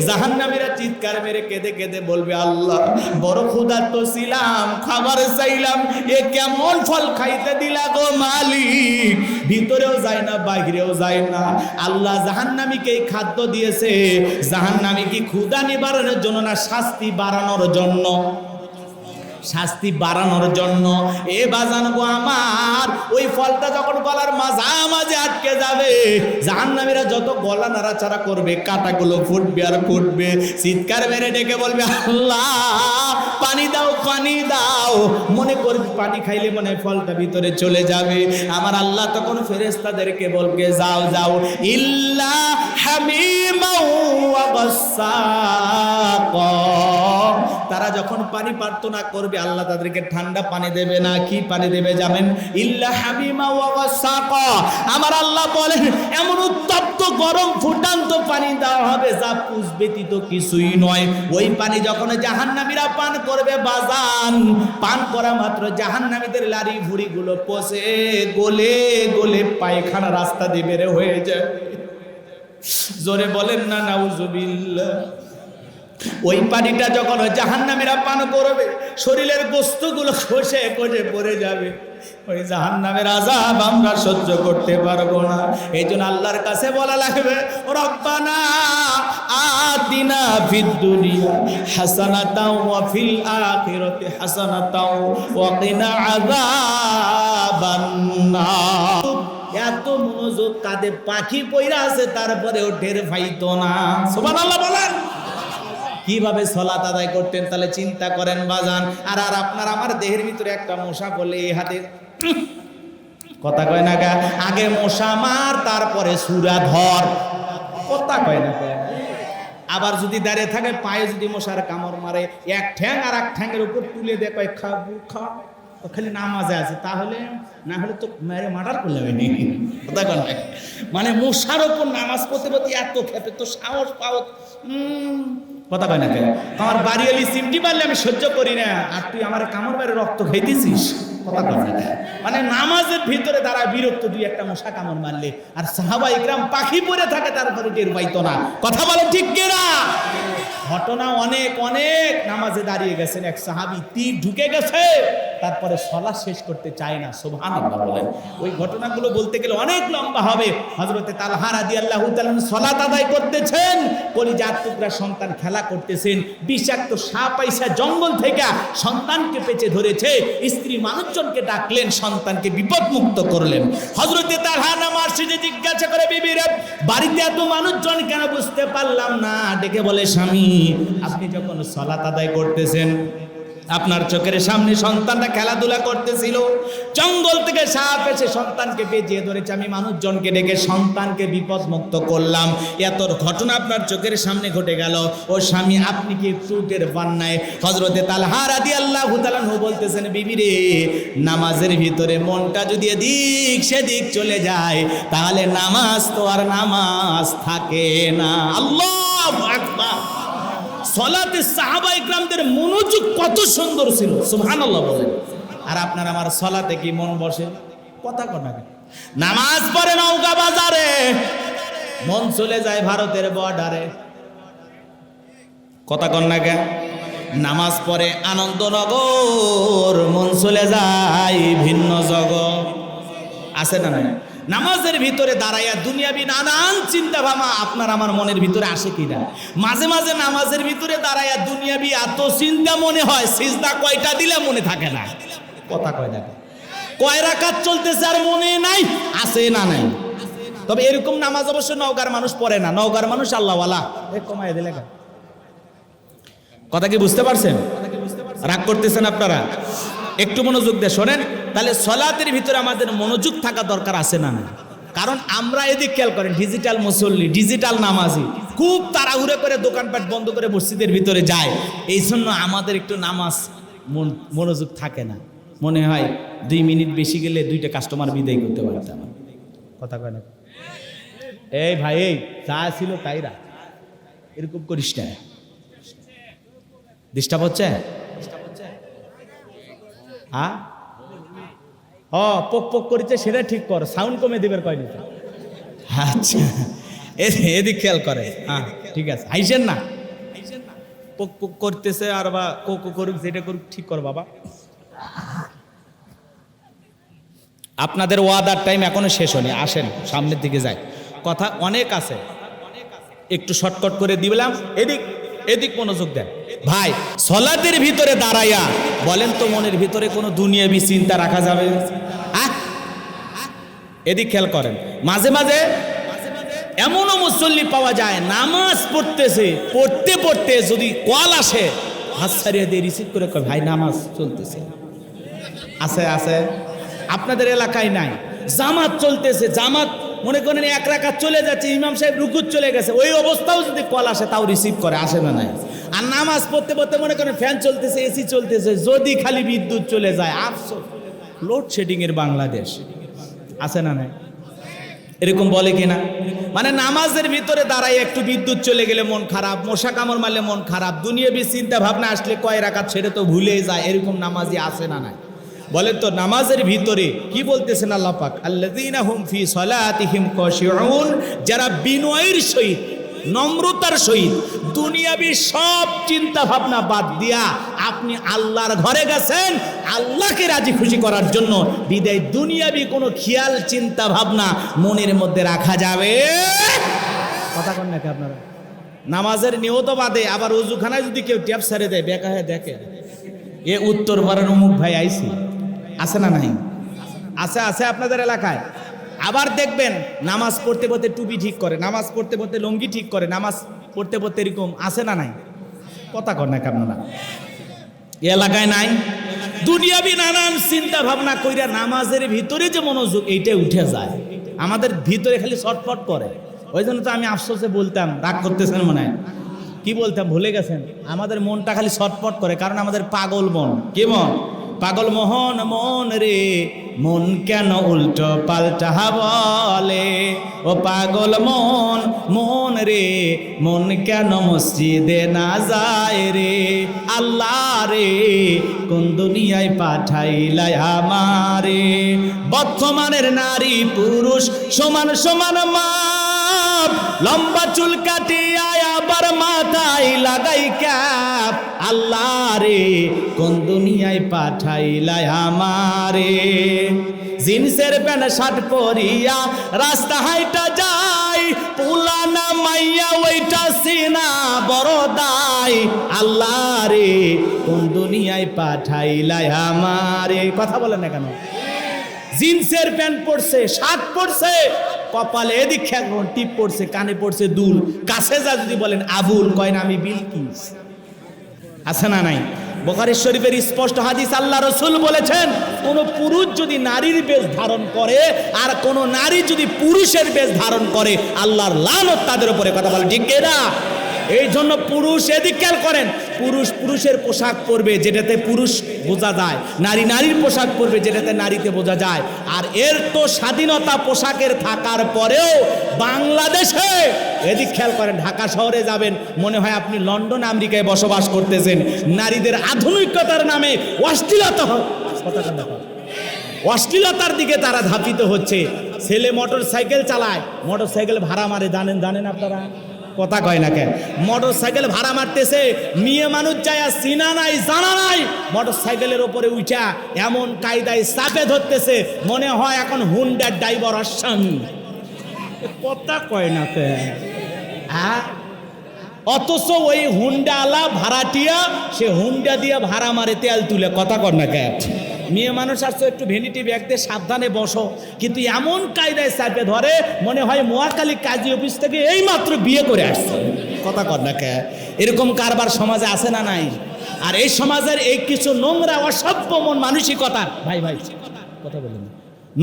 জাহান্নামীরা চিৎকার মেরে কেঁদে কেঁদে বলবে আল্লাহ বড় ক্ষুধার্ত ছিলাম, খাবার চাইলাম, এ কেমন ফল খাইতে দিলা গো মালিক। ভিতরেও যায় না, বাহিরেও যায় না। আল্লাহ জাহান্নামীকে এই খাদ্য দিয়েছে জাহান্নামী কি ক্ষুধা নিবারণের জন্য না শাস্তি বাড়ানোর জন্য? শাস্তি বাড়ানোর জন্য। এ বাজান গো আমার, ওই ফলটা যখন গলার মাঝামাঝি আটকে যাবে, জাহান্নামীরা যত গলা নাড়াচাড়া করবে কাঁটাগুলো ফুটবে আর ফুটবে, চিৎকার মেরে ডেকে বলবে আল্লাহ পানি দাও, পানি দাও। মনে করবে পানি খাইলে মনে ফলটা ভিতরে চলে যাবে। আমার আল্লাহ তখন ফেরেশতাদেরকে বলবে যাও যাও, ইল্লা হামিমা ওয়া গাসসাকা। তারা যখন পানি প্রার্থনা করবে আল্লাহ তাদেরকে ঠান্ডা পানি দেবে না, কি পানি দেবে জানেন? ইল্লা হামিমা ওয়া গাসসাকা। আমার আল্লাহ বলেন এমন উত্তপ্ত গরম ফুটান্ত পানি দেওয়া হবে যা পুষ ব্যতীত কিছুই নয়। ওই পানি যখন জাহান্নামীরা পান করবে বাজান, পান করা মাত্র জাহান্নামীদের লারি ভুড়ি গুলো পচে গলে গলে পায়খানা রাস্তা দিয়ে বের হয়ে যায়। জোরে বলেন না নাউজুবিল্লাহ। ওই পানিটা যখন জাহান্নামীরা পান করবে, শরীরের গোস্তগুলো খসে খসে পড়ে যাবে। ওই জাহান্নামের আযাব আমরা সহ্য করতে পারবো না। এই জন্য আল্লাহর কাছে বলা লাগবে রব্বানা আতিনা ফিদ দুনিয়া হাসানাতাও ওয়া ফিল আখিরাতি হাসানাতাও ওয়া কিনা আযাবান নার। এত মনোযোগ কাঁধে পাখি পইরা আছে, তারপরেও টের পাইতো না। সুবহানাল্লাহ বলেন। কিভাবে সালাত আদায় করতেন তাহলে চিন্তা করেন বাজান। আর আপনার আমার দেহের ভিতরে একটা মশা বলে এই হাতে কথা কয় না গা, আগে মশা মার তারপরে সূরা ধর, কথা কয় না। আবার যদি দাঁড়িয়ে থাকে পায়ে যদি মশার কামড় মারে, এক ঠ্যাং আর এক ঠ্যাংয়ের উপর তুলে দেয়, কয় খাবো খা। ও খালি নামাজে আছে, তাহলে না হলে তো মেরে মার্ডার করলে কথা কন না। মানে মশার ওপর নামাজ পড়তে পড়তে এত খেপে তো সাহস পাও কথা কয় না কেন? আমার বাড়ি এলি সিমটি মারলে আমি সহ্য করি না, আর তুই আমার কামড় মেরে রক্ত খাইতেছিস কথা কয় না কেন? মানে নামাজের ভিতরে দাঁড়ায় বিরক্ত, দুই একটা মশা কামড় মারলে, আর সাহাবা ইকরাম পাখি পরে থাকে তারপরে টের পাইতো না। কথা বলে ঠিক কিনা? ঘটনা অনেক অনেক। নামাজে দাঁড়িয়ে গেছেন, এক সাহাবী তীর ঢুকে গেছে, তারপরে সালাত শেষ করতে চায় না। সুবহানাল্লাহ বলেন। ওই ঘটনাগুলো বলতে গেলে অনেক লম্বা হবে। হযরতে তালহা রাদিয়াল্লাহু তাআলা সালাত আদায় করতেছেন, কলিজার টুকরা সন্তান খেলা করতেছেন, বিষাক্ত সাপ আইসা জঙ্গল থেকে সন্তানকে পেঁচে ধরেছে। স্ত্রী মানুষজনকে ডাকলেন, সন্তানকে বিপদমুক্ত করলেন। হযরতে তালহা নামাজ শেষে জিজ্ঞাসা করে, বিবি রে, বাড়িতে এত মানুষজন কেন? বুঝতে পারলাম না। ডেকে বলে, স্বামী, আপনি যখন সালাত আদায় করতেছেন, আপনার চোখের সামনে সন্তানটা খেলাধুলা করতেছিল, জঙ্গল থেকে সাপ এসে সন্তানকে পেঁচিয়ে ধরেছে, আমি মানুষজনকে ডেকে সন্তানকে বিপদ মুক্ত করলাম। এত ঘটনা আপনার চোখের সামনে ঘটে গেল, ও স্বামী, আপনি কি একটু টের পান নাই? হযরতে তালহা রাদিয়াল্লাহু তাআলা বলতেছেন, বিবি রে, নামাজের ভিতরে মনটা যদি এদিক সেদিক চলে যায়, তাহলে নামাজ তো আর নামাজ থাকে না। আল্লাহু আকবার। সালাতে সাহাবা ইকরামদের মনোযোগ কত সুন্দর ছিল, সুবহানাল্লাহ বলেন। আর আপনার আমার সালাতে কি মন বসে? কথা কন না। নামাজ পড়ে নওগাঁ বাজারে, মন চলে যায় ভারতের বর্ডারে। কথা কন না কেন? নামাজ পড়ে আনন্দনগর, মন চলে যায় ভিন্ন জগৎ। আছে না নাই? নামাজের ভিতরে দাঁড়াইয়া দুনিয়াবি নানান চিন্তা ভাবনা আপনার আমার মনের ভিতরে আসে কিনা? মাঝে মাঝে নামাজের ভিতরে দাঁড়াইয়া দুনিয়াবি এত চিন্তা মনে হয়, সিজদা কয়টা দিলে মনে থাকে না। কথা কয় না? কয় রাকাত চলতেছে আর মনে নাই, আছে না নাই? তবে এরকম নামাজ অবশ্য নওগাঁর মানুষ পড়ে না। নওগাঁর মানুষ আল্লাহওয়ালা। কমাই দিলে কথা কি বুঝতে পারছেন? রাগ করতেছেন আপনারা? একটু মনোযোগ দিয়ে শোনেন। তাহলে সালাতের ভিতরে আমাদের মনোযোগ থাকা দরকার আছে না? কারণ আমরা এদিক খেয়াল করেন, ডিজিটাল মুসল্লি, ডিজিটাল নামাজি, খুব তাড়াহুড়ো করে দোকানপাট বন্ধ করে মসজিদের ভিতরে যায়। এই জন্য আমাদের একটু নামাজ মনোযোগ থাকে না। মনে হয় 2 মিনিট বেশি গেলে 2টা কাস্টমার বিদায় করতে পারতাম। কথা কয় না? এই ভাই, এই যা ছিল তাইরা, এরকম করিস না। ডিস্টার্ব হচ্ছে? হ্যাঁ, পোক পোক করেছে, সেটা ঠিক কর, সাউন্ড কমে দিবের কয়নি। আচ্ছা, এদিক খেয়াল করে। হ্যাঁ ঠিক আছে, হাইছেন না। পোক পোক করতেছে আর বা কোকো করুক, যেটা করুক ঠিক কর বাবা। আপনাদের ওয়াদার টাইম এখনো শেষ হয়নি, আসেন সামনের দিকে যাই। কথা অনেক আছে, একটু শর্টকাট করে দিলাম। এদিক এদিক মনোযোগ দেন ভাই। সালাতের ভিতরে দাঁড়াইয়া বলেন তো, মনের ভিতরে কোনো দুনিয়াবি চিন্তা রাখা যাবে? এদিক খেয়াল করেন। মাঝে মাঝে এমনও মুসল্লি পাওয়া যায়, নামাজ পড়তেছে, পড়তে পড়তে যদি কল আসে, হাত ছাড়িয়ে দিয়ে রিসিভ করে কয়, ভাই নামাজ চলতেছে। আছে আছে, আপনাদের এলাকায় নাই? জামাত চলতেছে, জামাত মনে করেন 1 রাকাত চলে যাচ্ছে, ইমাম সাহেব রুকুত চলে গেছে, ওই অবস্থাও যদি কল আসে তাও রিসিভ করে। আসে না নাই? আর নামাজ পড়তে পড়তে মনে করেন ফ্যান চলতেছে, এসি চলতেছে, যদি খালি বিদ্যুৎ চলে যায়, আফসোস, লোডশেডিং এর বাংলাদেশ। আছে না নাই? এরকম বলে কিনা? মানে নামাজের ভিতরে দাঁড়াই একটু বিদ্যুৎ চলে গেলে মন খারাপ, মশা কামড় মারলে মন খারাপ, দুনিয়াবি চিন্তা ভাবনা আসলে কয় রাকাত ছেড়ে তো ভুলে যায়। এরকম নামাজি আছে না নাই? বলেন তো, নামাজের ভিতরে কি বলতেছেন আল্লাহ পাক? আল্লাযীনা হুম ফি সালাতিহিম খাশিউন, যারা বিনয়ের সহিত, নম্রতার সহিত দুনিয়াবি সব চিন্তা ভাবনা বাদ দিয়া আপনি আল্লাহর ঘরে গেছেন আল্লাহকে রাজি খুশি করার জন্য, বিদায় দুনিয়াবি কোনো খেয়াল চিন্তা ভাবনা মনের মধ্যে রাখা যাবে? কথা কন নাকি আপনারা? নামাজের নিয়ত বাদে আবার ওযুখানায় যদি কেউ ট্যাপ ছেড়ে দেয়, বেকা হয়ে দেখে, এ উত্তর পাড়ার অমুক ভাই আইছি। আছে না নাই? আছে আছে আপনাদের এলাকায়। আবার দেখবেন নামাজ পড়তে পড়তে টুপি ঠিক করে, নামাজ পড়তে পড়তে লুঙ্গি ঠিক করে, নামাজ পড়তে পড়তে এরকম। আছে না নাই? কথা কর না আপনারা? এলাকায় নাই? দুনিয়াবি নানান চিন্তা ভাবনা কইরা নামাজের ভিতরে যে মনোযোগ, এইটাই উঠে যায়। আমাদের ভিতরে খালি ছটফট করে। ওই জন্য তো আমি আফসোসে বলতাম, রাগ করতেছেন মনে হয়, কি বলতাম ভুলে গেছেন, আমাদের মনটা খালি ছটফট করে, কারণ আমাদের পাগল মন। কি মন? পাগল মোহন মন রে মন কেন উল্টো পাল্টা বলে, ও পাগল মন মন রে মন কেন মসজিদে না যায় রে, আল্লাহ রে কোন দুনিয়ায় পাঠাইলাই আমারে। বর্তমানের নারী পুরুষ সমান সমান মাপ, লম্বা চুল কাটিয়া আবার মাথায় লাগাই ক্যাপ, আল্লাহ রে কোন দুনিয়ায় পাঠাইলাই আমারে। জিন্সের প্যান্ট শার্ট পরিয়া রাস্তা হাইটা যায়, পুলানা মাইয়া ওইটা সিনা বড় দায়, আল্লাহ রে কোন দুনিয়ায় পাঠাইলাই আমারে। কথা বলেন না কেন? জিন্সের প্যান্ট পরছে, শার্ট পরছে, কপালে এদিক খেয়াল টিপ পড়ছে, কানে পড়ছে দুল, কাছে যা যদি বলেন আবুল, কয় না আমি বিলকিস। আছে না নাই? বুখারী শরীফের স্পষ্ট হাদিস, আল্লাহ রাসূল বলেছেন কোন পুরুষ যদি নারীর বেশ ধারণ করে আর কোন নারী যদি পুরুষের বেশ ধারণ করে, আল্লাহর লানত তাদের উপরে। কথা বলে ঠিক না? এই জন্য পুরুষ এদিক খেয়াল করেন, পুরুষ পুরুষের পোশাক পরবে যেটাতে পুরুষ বোঝা যায়, নারী নারীর পোশাক পরবে যেটাতে নারীতে বোঝা যায়। আর এর তো স্বাধীনতা পোশাকের থাকার পরেও বাংলাদেশে এদিক খেয়াল করেন, ঢাকা শহরে যাবেন মনে হয় আপনি লন্ডন আমেরিকায় বসবাস করতেছেন। নারীদের আধুনিকতার নামে অশ্লীলতা, অশ্লীলতার দিকে তারা ধাপিত হচ্ছে। ছেলে মোটর সাইকেল চালায়, মোটর সাইকেল ভাড়া মারে, জানেন আপনারা? কথা কয় না কেন? মোটর সাইকেল ভাড়া মারতেছে, মেয়ে মানুষ যায় চিনা নাই জানা নাই, মোটর সাইকেলের ওপরে উঠা এমন কায়দায় চাপে ধরতেছে মনে হয় এখন হুন্ডার ড্রাইভার আসামি। কথা কয় না কেন? অথচ ওই হুন্ডা আলা ভাড়াটিয়া সে হুন্ডা দিয়ে ভাড়া মারে, তেল তুলে। কথা কর না কেন? মেয়ে মানুষ আসছে একটু ভ্যানিটি ব্যাগ দিয়ে সাবধানে বসো, কিন্তু এমন কায়দায় চাপে ধরে মনে হয় মহাখালী কাজী অফিস থেকে এই মাত্র বিয়ে করে আসছে। কথা কর না কে? এরকম কারবার সমাজে আছে না নাই? আর এই সমাজের এই কিছু নোংরা অসভ্য মন মানসিকতা, ভাই কথা বলেন,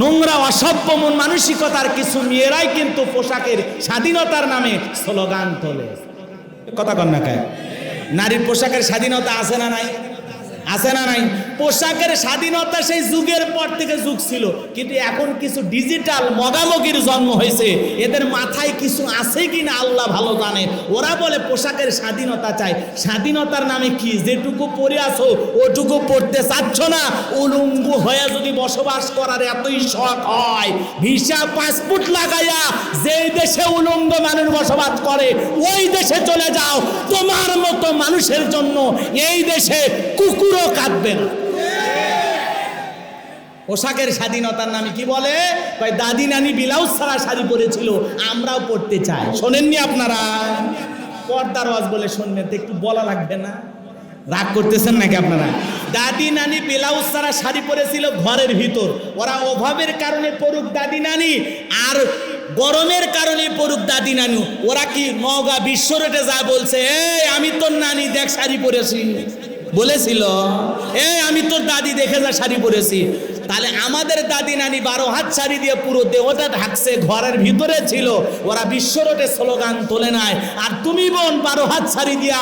নোংরা অসভ্য মন মানসিকতার কিছু মেয়েরাই কিন্তু পোশাকের স্বাধীনতার নামে স্লোগান তোলে। কথা কর না কে? নারীর পোশাকের স্বাধীনতা আছে না নাই? আছে না নাই? পোশাকের স্বাধীনতা সেই যুগের পর থেকে যুগ ছিল, কিন্তু এখন কিছু ডিজিটাল মগামগির জন্ম হয়েছে, এদের মাথায় কিছু আছে কিনা আল্লাহ ভালো জানে। ওরা বলে পোশাকের স্বাধীনতা চাই, স্বাধীনতার নামে কি যেটুকু পরে আছো ওটুকু পড়তে চাচ্ছ না? উলঙ্গ হয়ে যদি বসবাস করার এতই শখ হয়, ভিসা পাসপোর্ট লাগাইয়া যেই দেশে উলঙ্গ মানুষ বসবাস করে ওই দেশে চলে যাও, তোমার মতো মানুষের জন্য এই দেশে কুকুরও কাঁদবে না। পোশাকের স্বাধীনতার নামে কি বলে? দাদি নানি ব্লাউজ ছাড়া শাড়ি পরেছিল, আমরাও পড়তে চাই। শোনেননি আপনারা? পর্দার ওয়াজ বলে শুনবেন তো, একটু বলা লাগবে না? রাগ করতেছেন নাকি আপনারা? দাদি নানি ব্লাউজ ছাড়া শাড়ি পরেছিল ঘরের ভিতর, ওরা অভাবের কারণে পড়ুক দাদি নানি, আর গরমের কারণে পড়ুক দাদি নানু, ওরা কি নওগাঁ বিশ্ব রোডে যা বলছে, এই আমি তোর নানি দেখ শাড়ি পরেছি বলেছিল, এই আমি তোর দাদি দেখে যা শাড়ি পরেছি। তাহলে আমাদের দাদি নানি 12 হাত শাড়ি দিয়ে পুরো দেহটা ঢাকছে, ঘরের ভিতরে ছিল, ওরা বিশ্ব রোডে স্লোগান তোলে নাই। আর তুমি বোন 12 হাত শাড়ি দিয়া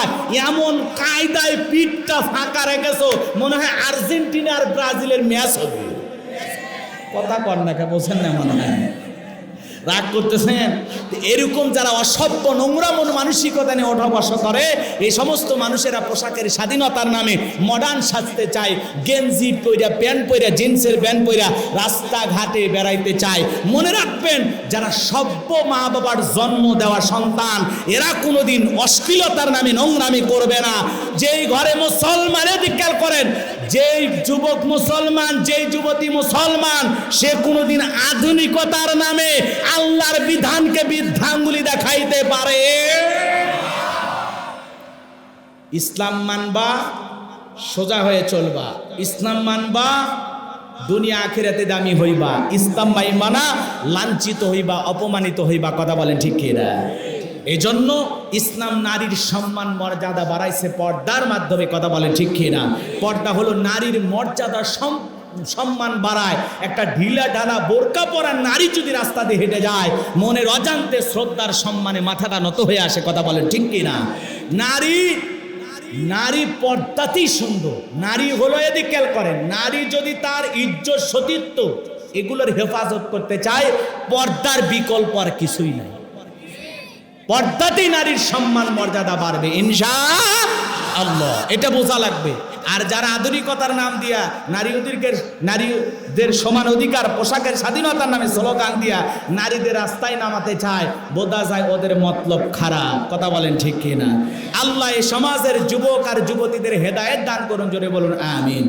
এমন কায়দায় পিঠটা ফাঁকা রেখেছো মনে হয় আর্জেন্টিনা আর ব্রাজিলের ম্যাচ হবে। কথা কর না কে? বোঝেন না মনে হয়? রাগ করতেছেন? এরকম যারা অসভ্য নোংরা মন মানসিকতা নিয়ে ওঠা বসা করে, এই সমস্ত মানুষেরা পোশাকের স্বাধীনতার নামে মডার্ন সাজতে চায়, গেঞ্জি পইরা প্যান্ট পইরা জিন্সের প্যান্ট পইরা রাস্তাঘাটে বেড়াইতে চায়। মনে রাখবেন, যারা সভ্য মা বাবার জন্ম দেওয়া সন্তান, এরা কোনোদিন অশ্লীলতার নামে নোংরামি করবে না। যেই ঘরে মুসলমানের খেয়াল করেন, যেই যুবক মুসলমান, যেই যুবতী মুসলমান, সে কোনোদিন আধুনিকতার নামে আল্লাহর বিধানকে বিধানগুলি দেখাইতে পারে। ইসলাম মানবা, সোজা হয়ে চলবা, ইসলাম মানবা, দুনিয়া আখিরাতে দামি হইবা, ইসলাম মানা লাঞ্ছিত হইবা, অপমানিত হইবা। কথা বলেন ঠিক কিনা? এই জন্য ইসলাম নারীর সম্মান মর্যাদা বাড়াইছে পর্দার মাধ্যমে। কথা বলেন ঠিক কিনা? পর্দা হলো নারীর মর্যাদা সম্মান বাড়ায়। একটা ঢিলা ঢালা বোরকা পরা নারী যদি রাস্তা দিয়ে হেঁটে যায়, মনের অজান্তে শ্রদ্ধার সম্মানে মাথাটা নত হয়ে আসে। কথা বলেন ঠিক কিনা? নারী নারী পর্দাতেই সুন্দর। নারী হলো, এদিকে খেয়াল করেন, নারী যদি তার ইজ্জত সতীত্ব এগুলোর হেফাজত করতে চায়, পর্দার বিকল্প আর কিছুই নাই। পর্দাতেই নারীর সম্মান মর্যাদা বাড়বে ইনশাআল্লাহ, এটা বোঝা লাগবে। আর যারা আধুনিকতার নাম দিয়া নারীদের সমান অধিকার, পোশাকের স্বাধীনতার নামে স্লোগান দিয়া নারীদের রাস্তায় নামাতে চায়, বোঝা যায় ওদের মতলব খারাপ। কথা বলেন ঠিক কিনা? আল্লাহ এই সমাজের যুবক আর যুবতীদের হেদায়েত দান করুন, জোরে বলুন আমিন।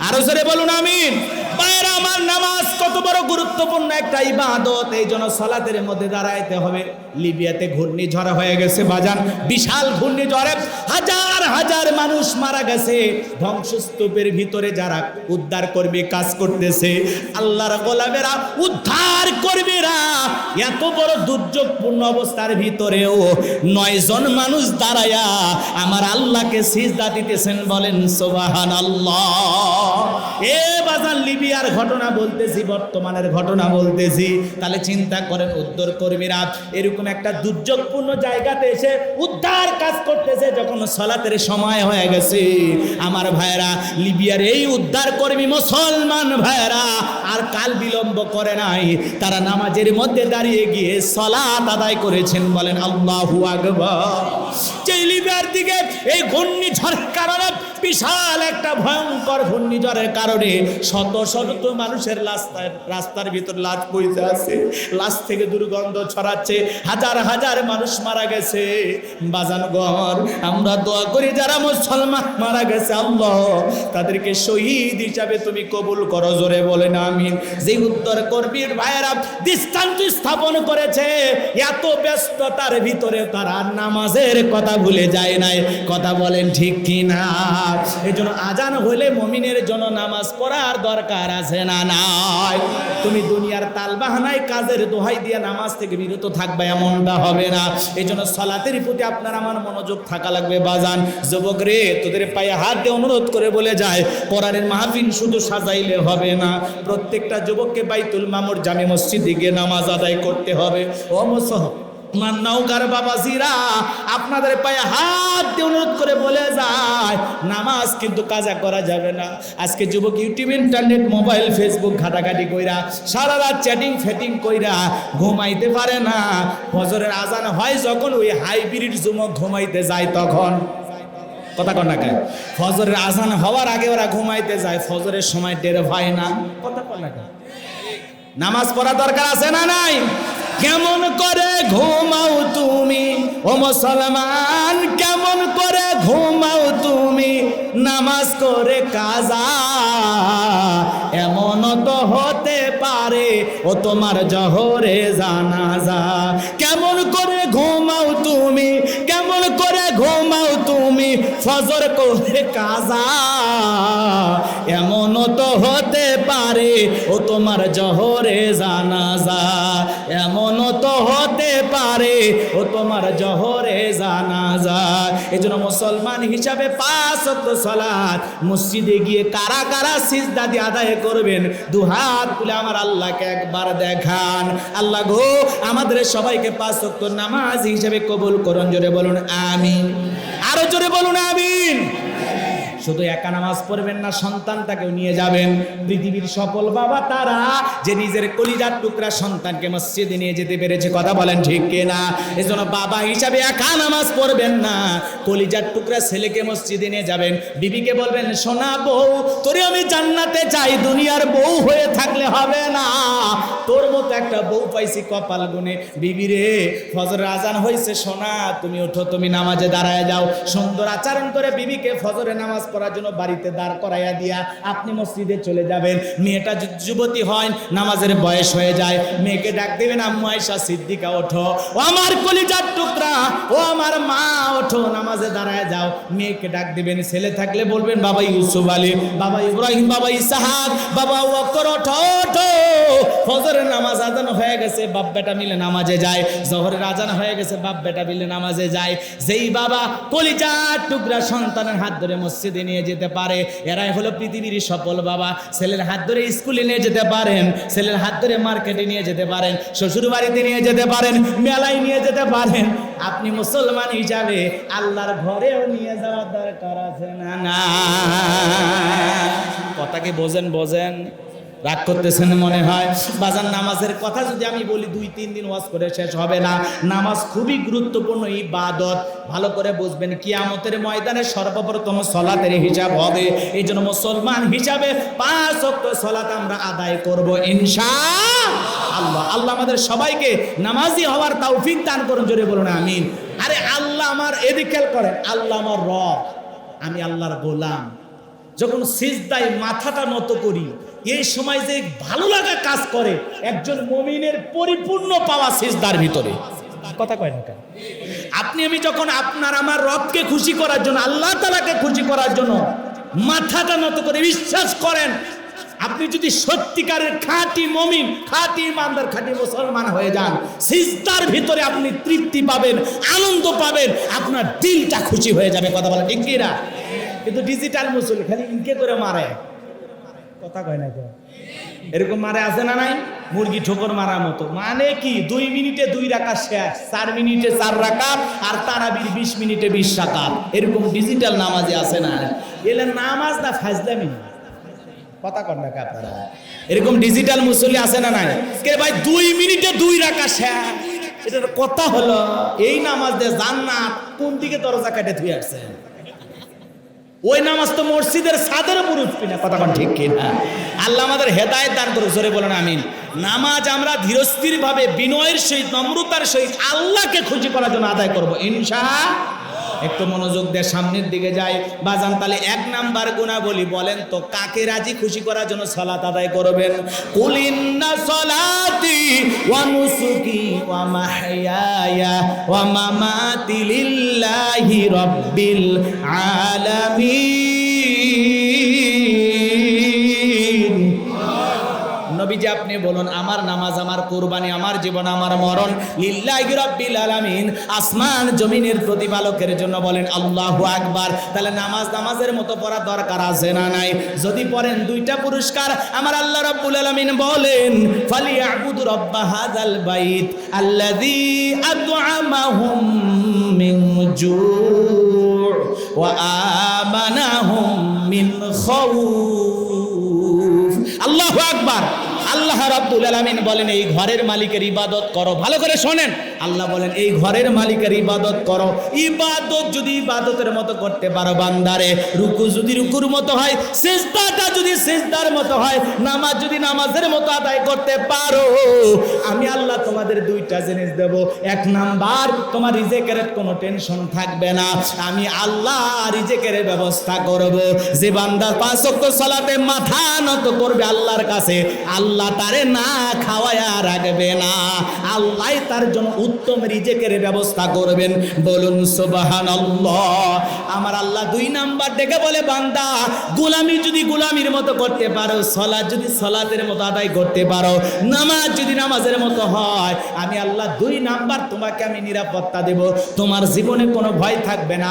আরো জোরে বলুন আমিন। ভাইরা আমার, নামাজ কত বড় গুরুত্বপূর্ণ একটা ইবাদত, এই জন্য সালাতের মধ্যে দাঁড়াইতে হবে। লিবিয়াতে ঘূর্ণিঝড় হয়ে গেছে বাজান, বিশাল ঘূর্ণিঝড়ে হাজার হাজার মানুষ মারা গেছে। ধ্বংসস্তূপের ভিতরে যারা উদ্ধার কর্মী কাজ করতেছে, আল্লাহর গোলামেরা, উদ্ধার কর্মীরা, এত বড় দুর্যোগপূর্ণ অবস্থার ভিতরেও 9 জন মানুষ দাঁড়ায়া আমার আল্লাহকে সিজদা দিতেছেন, বলেন সুবহানাল্লাহ। এ বাজার লিবিয়ার ঘটনা বলতেছি, বর্তমানের ঘটনা বলতেছি। তাহলে চিন্তা করেন, উদ্ধার কর্মীরা এরকম একটা দুর্যোগপূর্ণ জায়গাতে এসে উদ্ধার কাজ করতেছে, যখন সালাতের সময় হয়ে গেছে। আমার ভাইরা, লিবিয়ার এই উদ্ধার কর্মী মুসলমান ভাইরা আর কাল বিলম্ব করে নাই, তারা নামাজের মধ্যে দাঁড়িয়ে গিয়ে সালাত আদায় করেছেন, বলেন আল্লাহু আকবার। যে লিবিয়ার দিকে এই ঘূর্ণিঝড়ের কারণে, বিশাল একটা ভয়ঙ্কর ঘূর্ণিঝড়ের কারণে শত শত মানুষের রাস্তার ভিতর লাশ পড়ে আছে, লাশ থেকে দুর্গন্ধ ছড়াচ্ছে, হাজার হাজার মানুষ মারা গেছে। বাজানগর, আমরা দোয়া করি যারা মুসলমান মারা গেছে, আল্লাহ তাদেরকে শহীদ হিসাবে তুমি কবুল করো, জোরে বলেন আমিন। যে উদ্ধার কর্মীর ভাইয়েরা দৃষ্টান্ত স্থাপন করেছে, এত ব্যস্ততার ভিতরে তারা নামাজের কথা ভুলে যায় নাই। কথা বলেন ঠিক কিনা? এই জন্য আজান হলে মুমিনের জন্য নামাজ পড়ার দরকার আছে না নাই? তুমি দুনিয়ার তালবাহানায় কাজের দোহাই দিয়ে নামাজ থেকে বিরত থাকবে, এমনটা হবে না। এই জন্য সালাতের প্রতি আপনার আমার মনোযোগ থাকা লাগবে। বাজান যুবক রে, তোদের পায়ে হাত দিয়ে অনুরোধ করে বলে যায়, কোরআনের মাহফিল শুধু সাজাইলে হবে না, প্রত্যেকটা যুবককে বাইতুল মামুর জামে মসজিদে গিয়ে নামাজ আদায় করতে হবে। ও নওগাঁর বাবাজিরা, আপনাদের পায়ে হাত দিয়ে অনুরোধ করে বলে যায়, নামাজ কিন্তু কাজা করা যাবে না। আজকে যুবক ইউটিউব, ইন্টারনেট, মোবাইল, ফেসবুক ঘাটাঘাটি কইরা, সারা রাত চ্যাটিং ফেটিং কইরা ঘুমাইতে পারে না। ফজরের আজান হয় যখন, ওই হাইব্রিড যুবক ঘুমাইতে যায় তখন। কথা কন না কেন? ফজরের আজান হওয়ার আগে ওরা ঘুমাইতে যায়, ফজরের সময় টের হয় না। কথা কন না কেন? নামাজ পড়া দরকার আছে না নাই? কেমন করে ঘুমাও তুমি ও মুসলমান, কেমন করে ঘুমাও তুমি নামাজ করে কাজা? এমন তো হতে পারে ও তোমার জহরে জানাজা। কেমন করে ঘুমাও তুমি, কেমন করে ঘুমাও তুমি ফজর করে কাজা? এমন তো হতে পারে ও তোমার জহরে জানাজা। এমন তো হতে পারে ও তোমার জহরে জানাজা। এজন্য মুসলমান হিসাবে 5 ওয়াক্ত সালাত মসজিদে গিয়ে কারা কারা সিজদা দিয়ে আদায় করবেন, দুহাত তুলে আমার আল্লাহকে একবার দেখান। আল্লাহ গো, আমাদের সবাইকে 5 ওয়াক্ত নামাজ হিসাবে কবুল করুন, জোরে বলুন আমিন। আরো জোরে বলুন আমিন। শুধু একা নামাজ পড়বেন না, সন্তানটাকেও নিয়ে যাবেন। পৃথিবীর সফল বাবা তারা যে নিজের কলিজার টুকরা সন্তানকে মসজিদে নিয়ে যেতে পেরেছে। কথা বলেন ঠিক কিনা? এজন্য বাবা হিসাবে একা নামাজ পড়বেন না, কলিজার টুকরা ছেলেকে মসজিদে নিয়ে যাবেন। বিবিকে বলবেন, সোনা বউ, তোরে আমি জান্নাতে চাই, দুনিয়ার বউ হয়ে থাকলে হবে না, তোর মতো একটা বউ পাইছি কপাল গুনে। বিবি রে, ফজরের আজান হয়েছে, সোনা তুমি ওঠো, তুমি নামাজে দাঁড়ায় যাও। সুন্দর আচরণ করে বিবিকে ফজরে নামাজ পড়ার জন্য বাড়িতে দাঁড় করাইয়া দিয়া আপনি মসজিদে চলে যাবেন। মেয়েটা যুবতী হয়, নামাজের বয়স হয়ে যায়, মেয়েকে ডাক দেবেন, আম্মু আয়েশা সিদ্দিকা ওঠো, ও আমার কলিজার টুকরা, ও আমার মা ওঠো, নামাজে দাঁড়ায় যাও। মেয়েকে ডাক দিবেন। ছেলে থাকলে বলবেন, বাবা ইউসুফ আলী, বাবা ইব্রাহিম, বাবা ইসহাক, বাবা ওয়াক্কর ওঠো ওঠো। ফজরের নামাজ আজান হয়ে গেছে, বাপ বেটা মিলে নামাজে যায়। জোহরের আজান হয়ে গেছে, বাপ বেটা মিলে নামাজে যায়। যেই বাবা কলিজার টুকরা সন্তানের হাত ধরে মসজিদে নিয়ে যেতে পারে, এরাই হলো পৃথিবীর সফল বাবা। ছেলের হাত ধরে স্কুলে নিয়ে যেতে পারেন, ছেলের হাত ধরে মার্কেটে নিয়ে যেতে পারেন, শ্বশুর বাড়িতে নিয়ে যেতে পারেন, মেলায় নিয়ে যেতে পারেন। আপনি মুসলমান হিসাবে আল্লাহর ঘরেও নিয়ে যাওয়ার দরকার আছে না? না, কথা কি বোঝেন? রাগ করতেছেন মনে হয়। বাজার নামাজের কথা যদি আমি বলি 2-3 দিন ওয়াজ করে শেষ হবে না। নামাজ খুবই গুরুত্বপূর্ণ ইবাদত, ভালো করে বুঝবেন। কিয়ামতের ময়দানে সর্বপ্রথম সালাতের হিসাব হবে। এই জন্য মুসলমান হিসাবে 5 ওয়াক্ত সালাত আমরা আদায় করব ইনশাআল্লাহ। আল্লাহ আমাদের সবাইকে নামাজি হওয়ার তৌফিক দান করুন, জোরে বলুন আমিন। আরে আল্লাহ আমার এদিকে খেয়াল করেন, আল্লাহ আমার রব, আমি আল্লাহর গোলাম। যখন সিজদায় মাথাটা নত করি, এই সময় যে ভালো লাগা কাজ করে, একজন মুমিনের পরিপূর্ণ পাওয়া সিজদার ভিতরে। কথা কয় না কেন? আপনি আমি যখন আপনার আমার রবকে খুশি করার জন্য, আল্লাহ তাআলাকে খুশি করার জন্য মাথাটা নত করে বিশ্বাস করেন, আপনি যদি সত্যিকারের খাঁটি মুমিন, খাঁটি ইমানদার, খাঁটি মুসলমান হয়ে যান, সিজদার ভিতরে আপনি তৃপ্তি পাবেন, আনন্দ পাবেন, আপনার দিলটা খুশি হয়ে যাবে। কথা বলা ঠিক কি না? কিন্তু ডিজিটাল মুসলিম খালি ইনকে করে মারে, কথা কয় না কেন? এরকম মারে আছে না নাই? মুরগি ঠোকর মারার মতো। মানে কি 2 মিনিটে 2 রাকাত শেষ, 4 মিনিটে 4 রাকাত, আর তারাবির 20 মিনিটে 20 রাকাত। এরকম ডিজিটাল নামাজে আছে না? এলে নামাজ না ফাজলামি, কথা কন না আপনারা? এরকম ডিজিটাল মুসল্লি আছে না নাই? কে ভাই 2 মিনিটে 2 রাকাত শেষ, এটার কথা হলো এই নামাজ দিয়ে জান্নাত কোন দিকে দরজা কাটে ধুই আসছে? ওই নামাজ তো মসজিদের ছাদের উপর উঠবি না। কথা ঠিক কিনা? আল্লাহ আমাদের হেদায়েত দান করুক, জোরে বলেন আমিন। নামাজ আমরা ধীরস্থির ভাবে বিনয়ের সহিত, নম্রতার সহিত আল্লাহকে খুশি করার জন্য আদায় করবো ইনশাআল্লাহ। একটু মনোযোগ দিয়ে সামনের দিকে যাই বাজান। তাহলে 1 নাম্বার গুণাবলী বলেন তো, কাকে রাজি খুশি করার জন্য সালাত আদায় করবেন? কুল ইন্না সলাতি ওয়া নুসুকি ওয়া মাহইয়ায়া ওয়া মামাতি লিল্লাহি রাব্বিল আলামিন। নবীজি আপনি বলুন, আমার নামাজ, আমার কুরবানি, আমার জীবন, আমার মরণ লিল্লাহি রাব্বিল আলামিন, আসমান জমিনের প্রতিপালকের জন্য। বলেন আল্লাহু আকবার। তাহলে নামাজের মতো পড়া দরকার আছে না নাই? যদি পড়েন 2টা পুরস্কার আমার আল্লাহ রাব্বুল আলামিন বলেন, ফালিয়াবুদু রাব্ব হাযাল বাইত আল্লাযী আত'আমাহুম মিন জু' ওয়া আমানাহুম মিন খাউফ। আল্লাহু আকবার। আল্লাহ রাব্বুল আলামিন বলেন, এই ঘরের মালিকের ইবাদত করো। ভালো করে শোনেন, আল্লাহ বলেন এই ঘরের মালিকের ইবাদত করো। ইবাদত যদি ইবাদতের মতো করতে পারো বান্দারে, রুকু যদি রুকুর মতো হয়, সিজদাটা যদি সিজদার মতো হয়, নামাজ যদি নামাজের মতো আদায় করতে পারো, আমি আল্লাহ তোমাদের 2টা জিনিস দেব। 1 নাম্বার, তোমার রিজিকের কোনো টেনশন থাকবে না। আমি আল্লাহ রিজিকের ব্যবস্থা করব। যে বান্দা 5 ওয়াক্ত সালাতে মাথা নত করবে আল্লাহর কাছে, আল্লাহ তারে না খাওয়ায়া রাখবে না। আল্লাহ তার জন্য উত্তম রিজিকের ব্যবস্থা করবেন। বলুন সুবহানাল্লাহ। আমার আল্লাহ 2 নাম্বার ডেকে বলে, বান্দা গোলামি যদি গোলামির মতো করতে পারো, সালাত যদি সালাতের মতো আদায় করতে পারো, নামাজ যদি নামাজের মতো হয়, আমি আল্লাহ 2 নাম্বার তোমাকে আমি নিরাপত্তা দেব। তোমার জীবনে কোনো ভয় থাকবে না,